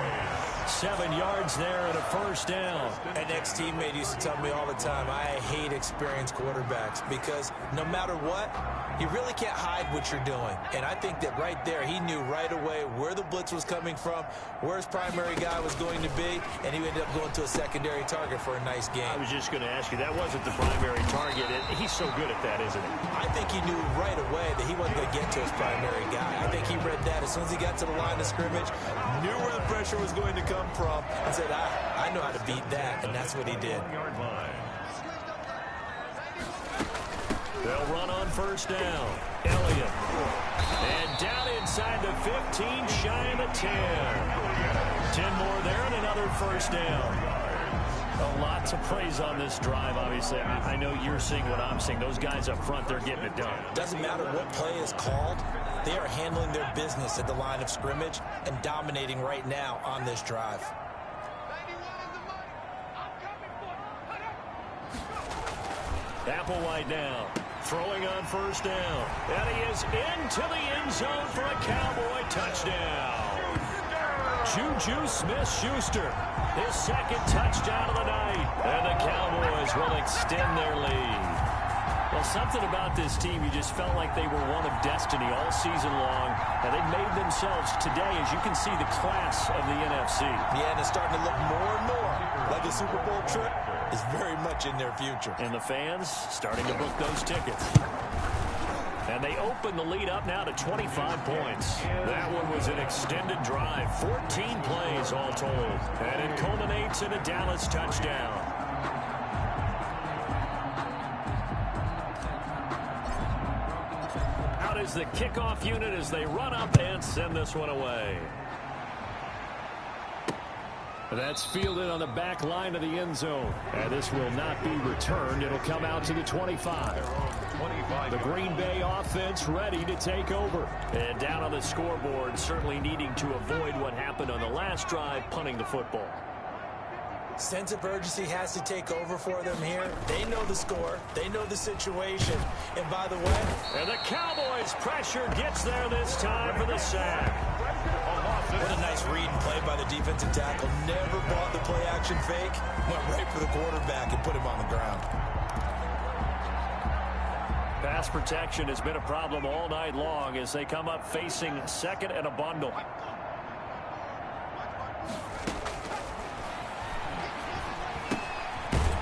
7 yards there and a first down. An ex-teammate used to tell me all the time, I hate experienced quarterbacks because no matter what, you really can't hide what you're doing. And I think that right there, he knew right away where the blitz was coming from, where his primary guy was going to be, and he ended up going to a secondary target for a nice game. I was just going to ask you, that wasn't the primary target. He's so good at that, isn't he? I think he knew right away that he wasn't going to get to his primary guy. I think he read that as soon as he got to the line of scrimmage, knew where the pressure was going to come from, and said, I know how to beat that, and that's what he did. They'll run on first down. Elliott. And down inside the 15, shy of the 10. 10 more there and another first down. A lot to praise on this drive, obviously. I know you're seeing what I'm seeing. Those guys up front, they're getting it done. Doesn't matter what play is called. They are handling their business at the line of scrimmage and dominating right now on this drive. Applewhite down. throwing on first down. And he is into the end zone for a Cowboy touchdown. Juju Smith-Schuster, his second touchdown of the night. And the Cowboys will extend their lead. Well, something about this team, you just felt like they were one of destiny all season long. And they've made themselves today, as you can see, the class of the NFC. Yeah, and it's starting to look more and more like a Super Bowl trip is very much in their future. And the fans starting to book those tickets. And they open the lead up now to 25 points. That one was an extended drive, 14 plays all told. And it culminates in a Dallas touchdown. Out is the kickoff unit as they run up and send this one away. That's fielded on the back line of the end zone. And this will not be returned. It'll come out to the 25. The Green Bay offense ready to take over. And down on the scoreboard, certainly needing to avoid what happened on the last drive, punting the football. Sense of urgency has to take over for them here. They know the score. They know the situation. And by the way... And the Cowboys' pressure gets there this time for the sack. What a nice read and play by the defensive tackle. Never bought the play-action fake. Went right for the quarterback and put him on the ground. Pass protection has been a problem all night long as they come up facing second and a bundle.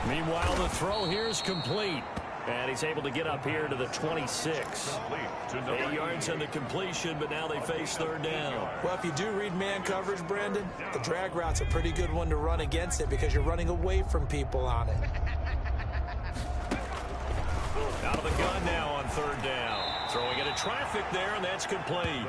Meanwhile, the throw here is complete. And he's able to get up here to the 26. 8 yards on the completion, but now they face third down. Well, if you do read man coverage, Brandon, the drag route's a pretty good one to run against it because you're running away from people on it. Out of the gun now on third down. Throwing into traffic there, and that's complete.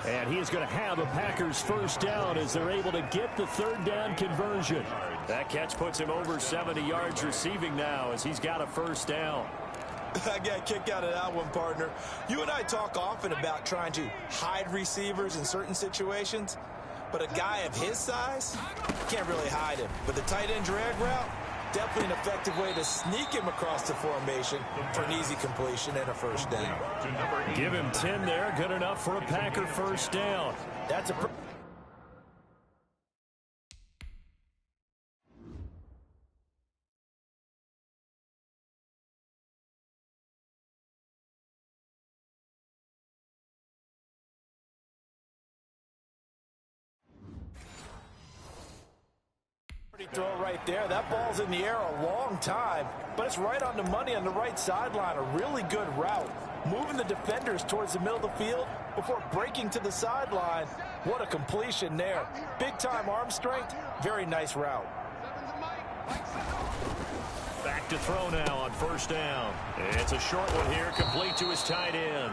And he is going to have a Packers first down as they're able to get the third down conversion. That catch puts him over 70 yards receiving now as he's got a first down. I got a kick out of that one, partner. You and I talk often about trying to hide receivers in certain situations, but a guy of his size, can't really hide him. But the tight end drag route, definitely an effective way to sneak him across the formation for an easy completion and a first down. Give him 10 there, good enough for a Packer first down. That's a... throw right there. That ball's in the air a long time, but it's right on the money on the right sideline. A really good route. Moving the defenders towards the middle of the field before breaking to the sideline. What a completion there. Big-time arm strength. Very nice route. Back to throw now on first down. It's a short one here, complete to his tight end.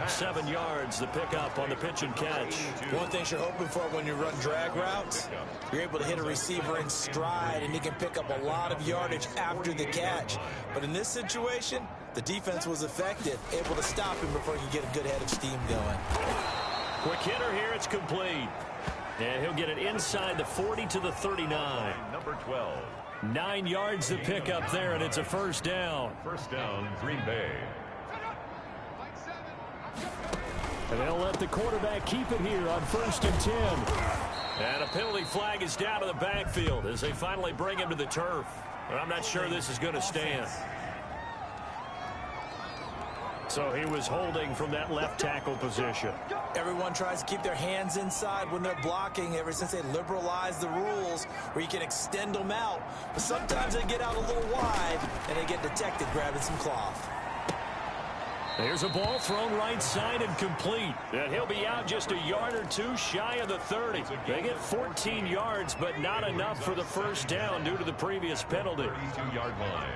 7 yards, the pickup on the pitch and catch. One thing you're hoping for when you run drag routes, you're able to hit a receiver in stride, and he can pick up a lot of yardage after the catch. But in this situation, the defense was effective, able to stop him before he could get a good head of steam going. Quick hitter here, it's complete. And he'll get it inside the 40 to the 39. Number 12. 9 yards the pickup there, and it's a first down. First down, Green Bay. And they'll let the quarterback keep it here on 1st and 10. And a penalty flag is down to the backfield as they finally bring him to the turf. But I'm not sure this is going to stand. So he was holding from that left tackle position. Everyone tries to keep their hands inside when they're blocking ever since they liberalized the rules where you can extend them out. But sometimes they get out a little wide and they get detected grabbing some cloth. There's a ball thrown right side and complete. And he'll be out just a yard or two shy of the 30. They get 14 yards, but not enough for the first down due to the previous penalty. 32-yard line.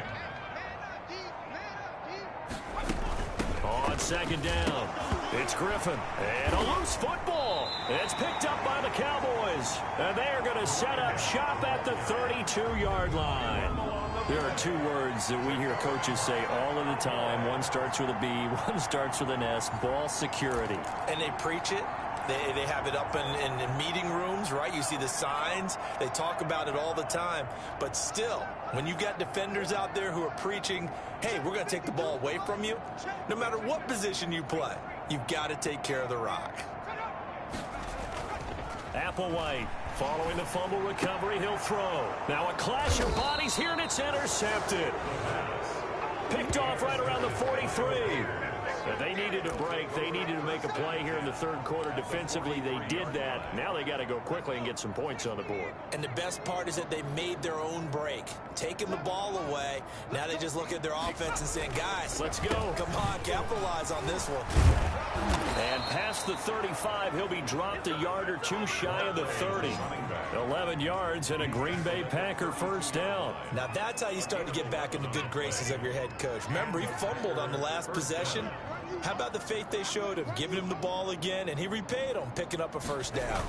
On second down, it's Griffin. And a loose football. It's picked up by the Cowboys. And they are going to set up shop at the 32-yard line. There are 2 words that we hear coaches say all of the time. One starts with a B, one starts with an S. Ball security. And they preach it, They have it up in meeting rooms, right? You see the signs. They talk about it all the time. But still, when you got defenders out there who are preaching, hey, we're going to take the ball away from you, no matter what position you play, you've got to take care of the rock. Applewhite following the fumble recovery, he'll throw. Now a clash of bodies here, and it's intercepted. Picked off right around the 43. But they needed a break. They needed to make a play here in the third quarter. Defensively, they did that. Now they got to go quickly and get some points on the board. And the best part is that they made their own break, taking the ball away. Now they just look at their offense and saying, guys, let's go. Come on, capitalize on this one. And past the 35, he'll be dropped a yard or two shy of the 30. 11 yards and a Green Bay Packer first down. Now that's how you start to get back in the good graces of your head coach. Remember, he fumbled on the last possession. How about the faith they showed him, giving him the ball again, and he repaid him, picking up a first down.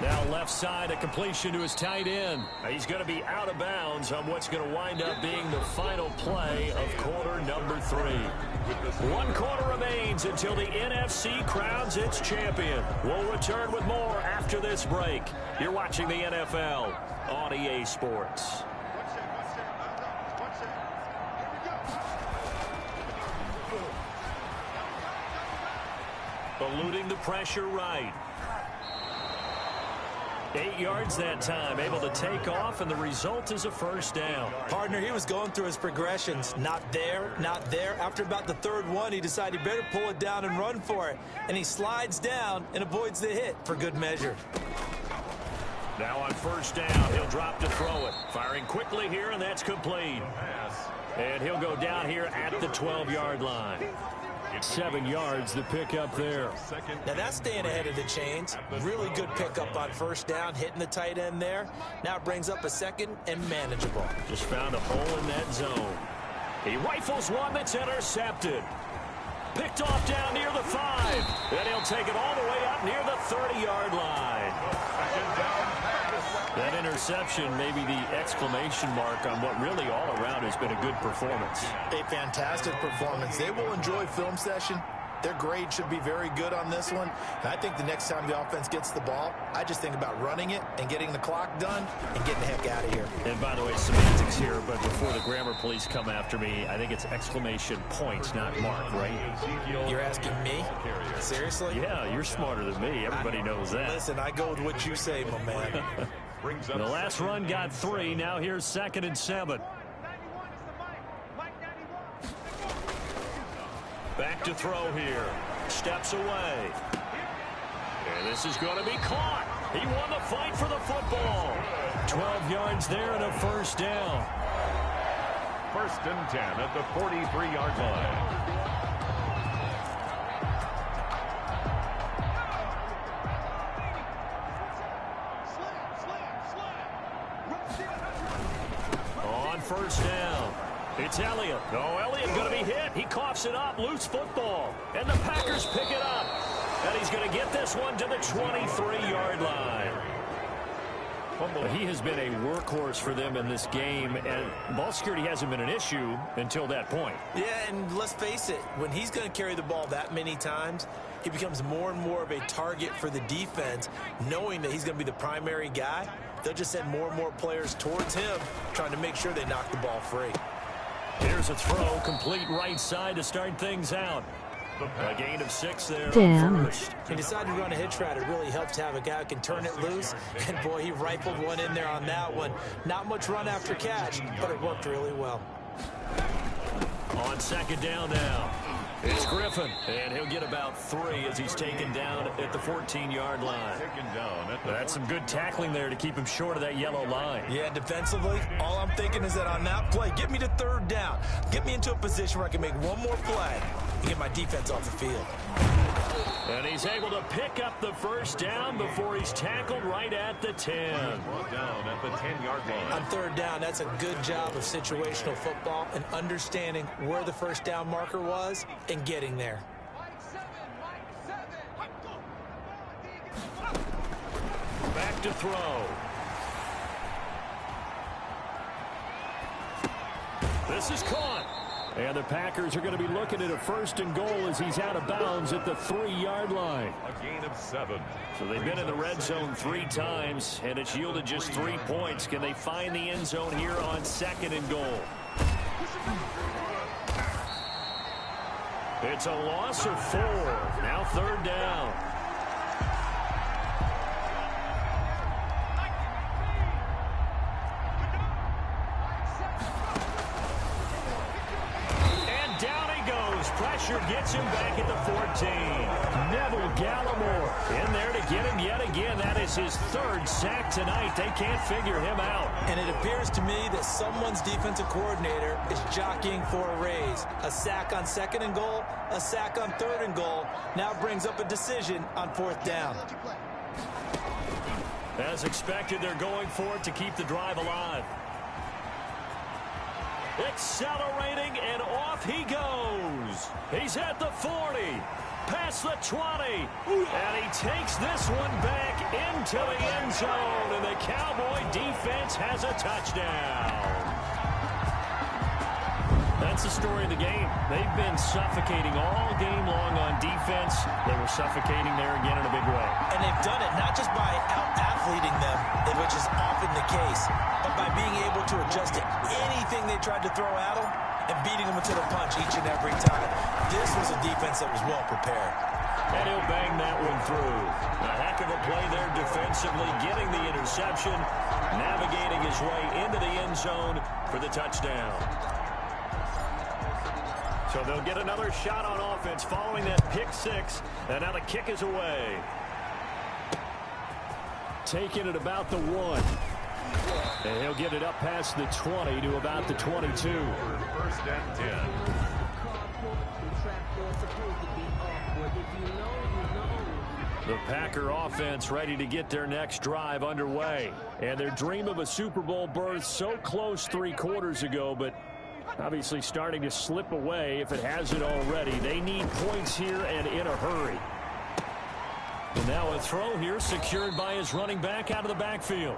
Now left side, a completion to his tight end. He's going to be out of bounds on what's going to wind up being the final play of quarter number 3. 1 quarter remains until the NFC crowns its champion. We'll return with more after this break. You're watching the NFL on EA Sports. Eluding the pressure right. 8 yards that time, able to take off, and the result is a first down. Partner, he was going through his progressions. Not there, not there. After about the third one, he decided he better pull it down and run for it. And he slides down and avoids the hit for good measure. Now on first down, he'll drop to throw it. Firing quickly here, and that's complete. And he'll go down here at the 12-yard line. 7 yards the pickup there. Now that's staying ahead of the chains. Really good pickup on first down, hitting the tight end there. Now it brings up a second and manageable. Just found a hole in that zone. He rifles one that's intercepted. Picked off down near the 5. Then he'll take it all the way up near the 30-yard line. That interception may be the exclamation mark on what really all around has been a good performance. A fantastic performance. They will enjoy film session. Their grade should be very good on this one. And I think the next time the offense gets the ball, I just think about running it and getting the clock done and getting the heck out of here. And by the way, semantics here, but before the grammar police come after me, I think it's exclamation point, not mark, right? You're asking me? Seriously? Yeah, you're smarter than me. Everybody knows that. Listen, I go with what you say, my man. The last run got 3. Now here's 2nd and 7. Back to throw here. Steps away. And this is going to be caught. He won the fight for the football. 12 yards there and a first down. 1st and 10 at the 43-yard line. On first down, it's Elliott. Oh, Elliott going to be hit. He coughs it up. Loose football. And the Packers pick it up. And he's going to get this one to the 23-yard line. He has been a workhorse for them in this game, and ball security hasn't been an issue until that point. Yeah, and let's face it, when he's going to carry the ball that many times, he becomes more and more of a target for the defense, knowing that he's going to be the primary guy. They'll just send more and more players towards him, trying to make sure they knock the ball free. Here's a throw, complete right side to start things out. A gain of 6 there Damn. first. He decided to run a hitch route. It really helps to have a guy who can turn it loose. And, boy, he rifled one in there on that one. Not much run after catch, but it worked really well. On 2nd down now, it's Griffin. And he'll get about 3 as he's taken down at the 14-yard line. That's some good tackling there to keep him short of that yellow line. Yeah, defensively, all I'm thinking is that on that play, get me to 3rd down. Get me into a position where I can make one more play and get my defense off the field. And he's able to pick up the first down before he's tackled right at the 10. Down at the 10-yard line. On 3rd down, that's a good job of situational football and understanding where the first down marker was and getting there. Back to throw. This is caught. And the Packers are going to be looking at a 1st and goal as he's out of bounds at the 3-yard line. A gain of 7. So they've been in the red zone 3 times, and it's yielded just 3 points. Can they find the end zone here on 2nd and goal? It's a loss of 4. Now 3rd down. Pressure gets him back at the 14. Neville Gallimore in there to get him yet again. That is his 3rd sack tonight. They can't figure him out. And it appears to me that someone's defensive coordinator is jockeying for a raise. A sack on 2nd and goal, a sack on 3rd and goal. Now brings up a decision on 4th down. As expected, they're going for it to keep the drive alive. Accelerating, and off he goes. He's at the 40, past the 20, and he takes this one back into the end zone, and the Cowboy defense has a touchdown. That's the story of the game. They've been suffocating all game long on defense. They were suffocating there again in a big way. And they've done it not just by out-athleting them, which is often the case, but by being able to adjust to anything they tried to throw at them and beating them into the punch each and every time. This was a defense that was well prepared. And he'll bang that one through. A heck of a play there defensively, getting the interception, navigating his way into the end zone for the touchdown. So they'll get another shot on offense following that pick 6, and now the kick is away. Taking it about the 1. And he'll get it up past the 20 to about the 22. 1st and 10. The Packer offense ready to get their next drive underway. And their dream of a Super Bowl berth so close 3 quarters ago, but obviously starting to slip away if it hasn't already. They need points here and in a hurry. And now a throw here secured by his running back out of the backfield.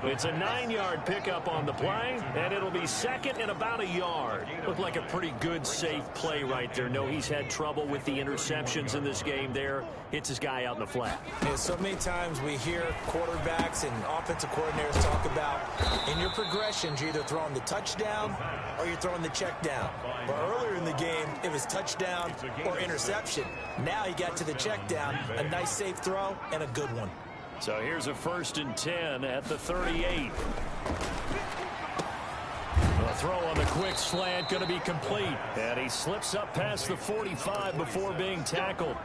It's a 9-yard pickup on the play, and it'll be 2nd and about a yard. Looked like a pretty good, safe play right there. No, he's had trouble with the interceptions in this game there. Hits his guy out in the flat. And so many times we hear quarterbacks and offensive coordinators talk about in your progressions, you're either throwing the touchdown or you're throwing the check down. But earlier in the game, it was touchdown or interception. Now he got to the check down, a nice safe throw, and a good one. So here's a 1st and 10 at the 38. The throw on the quick slant going to be complete. And he slips up past the 45 before being tackled.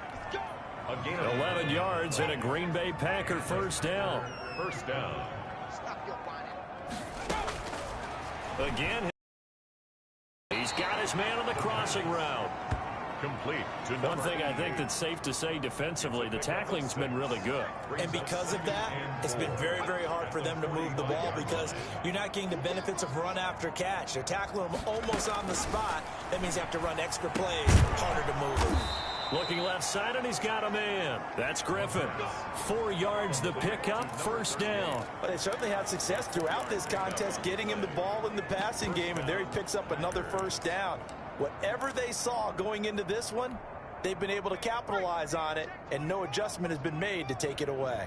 11 yards and a Green Bay Packer 1st down. 1st down. Again, he's got his man on the crossing route. Complete to One thing I think that's safe to say defensively, the tackling's been really good. And because of that, it's been very, very hard for them to move the ball because you're not getting the benefits of run after catch. They're tackling them almost on the spot. That means you have to run extra plays, harder to move it. Looking left side, and he's got a man. That's Griffin. 4 yards the pickup, 1st down. But they certainly had success throughout this contest, getting him the ball in the passing game, and there he picks up another 1st down. Whatever they saw going into this one, they've been able to capitalize on it, and no adjustment has been made to take it away.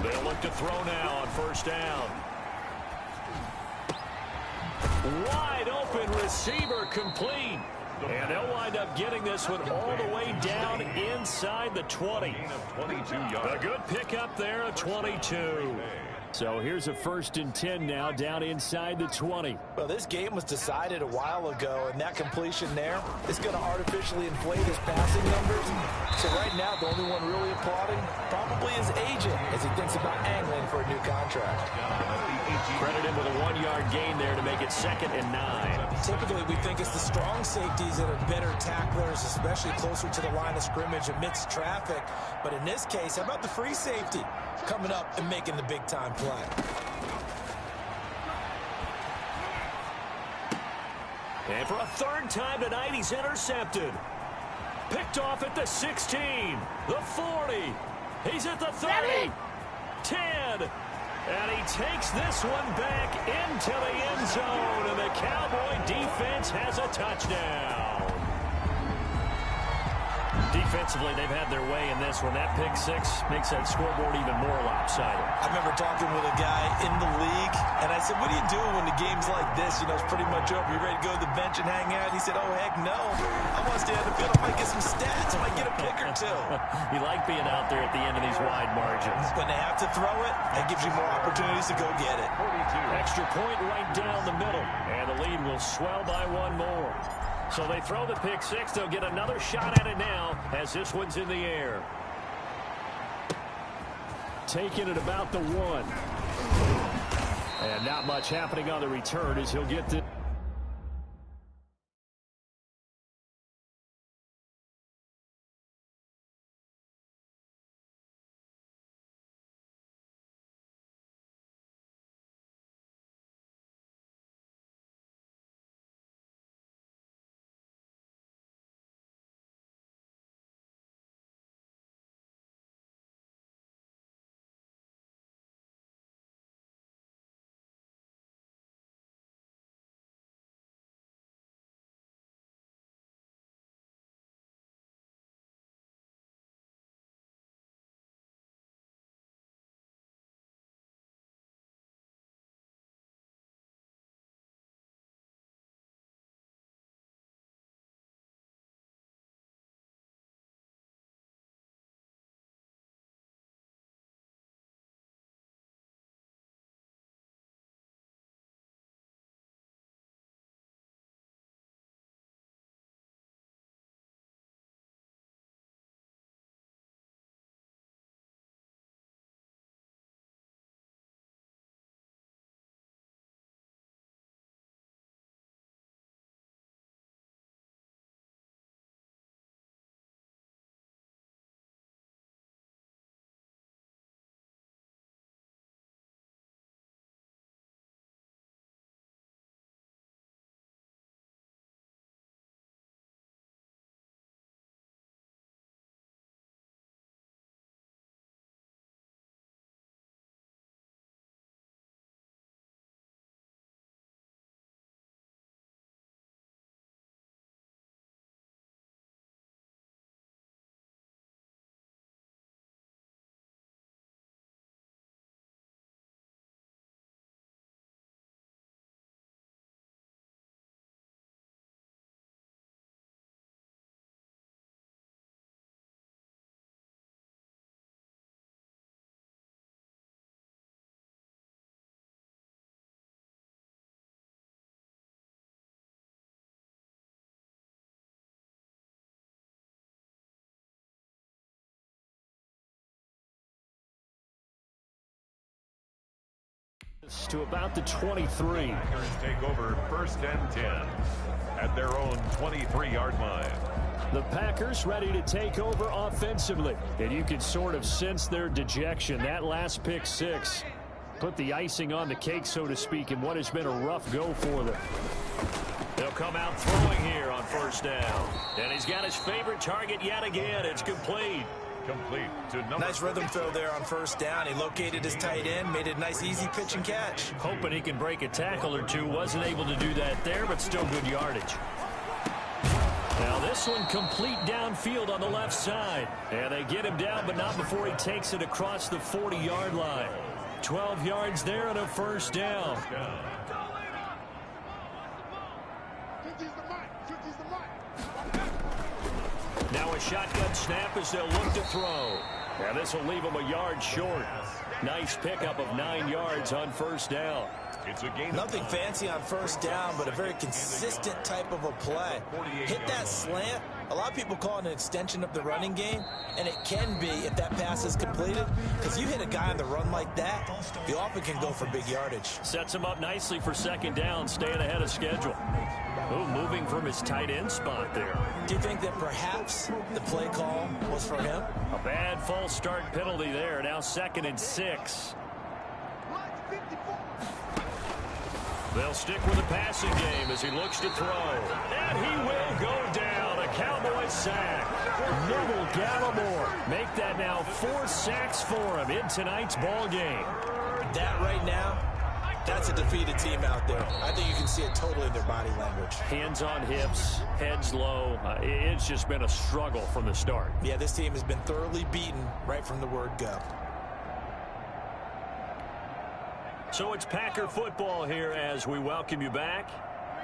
They'll look to throw now on 1st down. Wide open receiver complete. And they'll wind up getting this one all the way down inside the 20. A good pickup there, a 22. So here's a 1st and 10 now down inside the 20. Well, this game was decided a while ago, and that completion there is going to artificially inflate his passing numbers. So right now, the only one really applauding probably his agent as he thinks about angling for a new contract. Credit him with a 1-yard gain there to make it 2nd and 9. Typically, we think it's the strong safeties that are better tacklers, especially closer to the line of scrimmage amidst traffic. But in this case, how about the free safety coming up and making the big-time play? And for a 3rd time tonight, he's intercepted. Picked off at the 16, the 40. He's at the 30, 10, And he takes this one back into the end zone, and the Cowboy defense has a touchdown. Defensively, they've had their way in this one. That pick six makes that scoreboard even more lopsided. I remember talking with a guy in the league, and I said, what do you do when the game's like this? You know, it's pretty much over. You ready to go to the bench and hang out? He said, oh, heck no. I want to stay on the field. I might get some stats. I might get a pick or two. You like being out there at the end of these wide margins. When they have to throw it, that gives you more opportunities to go get it. Extra point right down the middle, and the lead will swell by one more. So they throw the pick six. They'll get another shot at it now as this one's in the air. Taking it about the one. And not much happening on the return as he'll get the... to about the 23. Packers take over 1st and 10 at their own 23-yard line. The Packers ready to take over offensively, and you can sort of sense their dejection. That last pick six put the icing on the cake, so to speak, in what has been a rough go for them. They'll come out throwing here on 1st down, and he's got his favorite target yet again. It's complete. Complete to number. Nice rhythm throw there on 1st down. He located his tight end, made it a nice easy pitch and catch. Hoping he can break a tackle or two. Wasn't able to do that there, but still good yardage. Now this one complete downfield on the left side. And they get him down, but not before he takes it across the 40-yard line. 12 yards there and a 1st down. Now a shotgun snap as they'll look to throw. And this will leave him a yard short. Nice pickup of 9 yards on 1st down. It's a game. Nothing fancy on 1st down, but a very consistent type of a play. Hit that slant. A lot of people call it an extension of the running game, and it can be if that pass is completed, because you hit a guy on the run like that, you often can go for big yardage. Sets him up nicely for 2nd down, staying ahead of schedule. Oh, moving from his tight end spot there. Do you think that perhaps the play call was for him? A bad false start penalty there. Now 2nd and 6. They'll stick with the passing game as he looks to throw. And he will go down. A Cowboy sack. Neville Gallimore make that now 4 sacks for him in tonight's ball game. That right now, that's a defeated team out there. I think you can see it totally in their body language. Hands on hips, heads low. It's just been a struggle from the start. Yeah, this team has been thoroughly beaten right from the word go. So it's Packer football here as we welcome you back.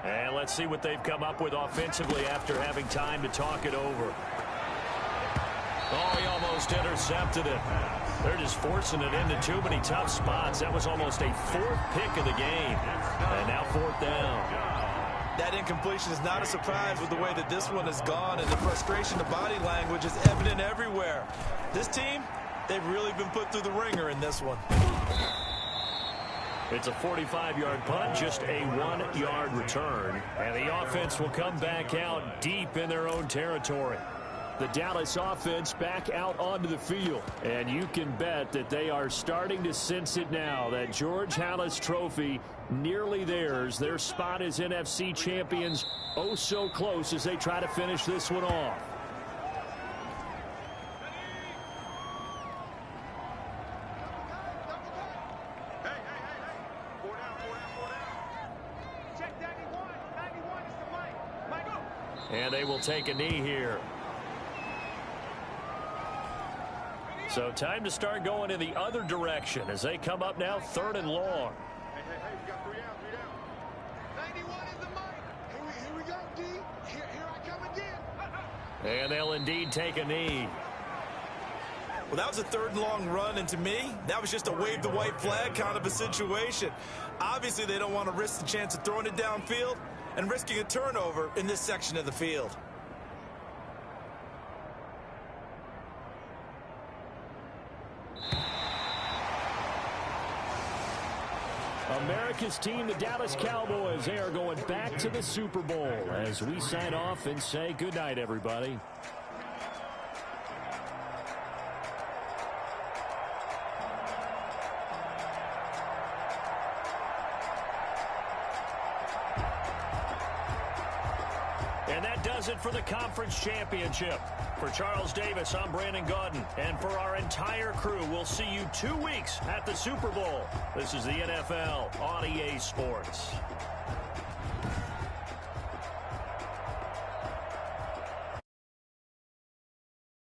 And let's see what they've come up with offensively after having time to talk it over. Oh, he almost intercepted it. They're just forcing it into too many tough spots. That was almost a fourth pick of the game. And now fourth down. That incompletion is not a surprise with the way that this one has gone, and the frustration, the body language is evident everywhere. This team, they've really been put through the ringer in this one. It's a 45-yard punt, just a 1-yard return. And the offense will come back out deep in their own territory. The Dallas offense back out onto the field. And you can bet that they are starting to sense it now. That George Halas trophy nearly theirs. Their spot as NFC champions oh so close as they try to finish this one off. And they will take a knee here. So time to start going in the other direction as they come up now 3rd and long. Hey, we got 3 out. 91 is the mic. Here we go, D. Here I come again. And they'll indeed take a knee. Well, that was a 3rd and long run, and to me, that was just a wave the white flag kind of a situation. Obviously, they don't want to risk the chance of throwing it downfield and risking a turnover in this section of the field. America's team, the Dallas Cowboys, they are going back to the Super Bowl as we sign off and say goodnight, everybody. And that does it for the conference championship. For Charles Davis, I'm Brandon Gaudin. And for our entire crew, we'll see you 2 weeks at the Super Bowl. This is the NFL on EA Sports.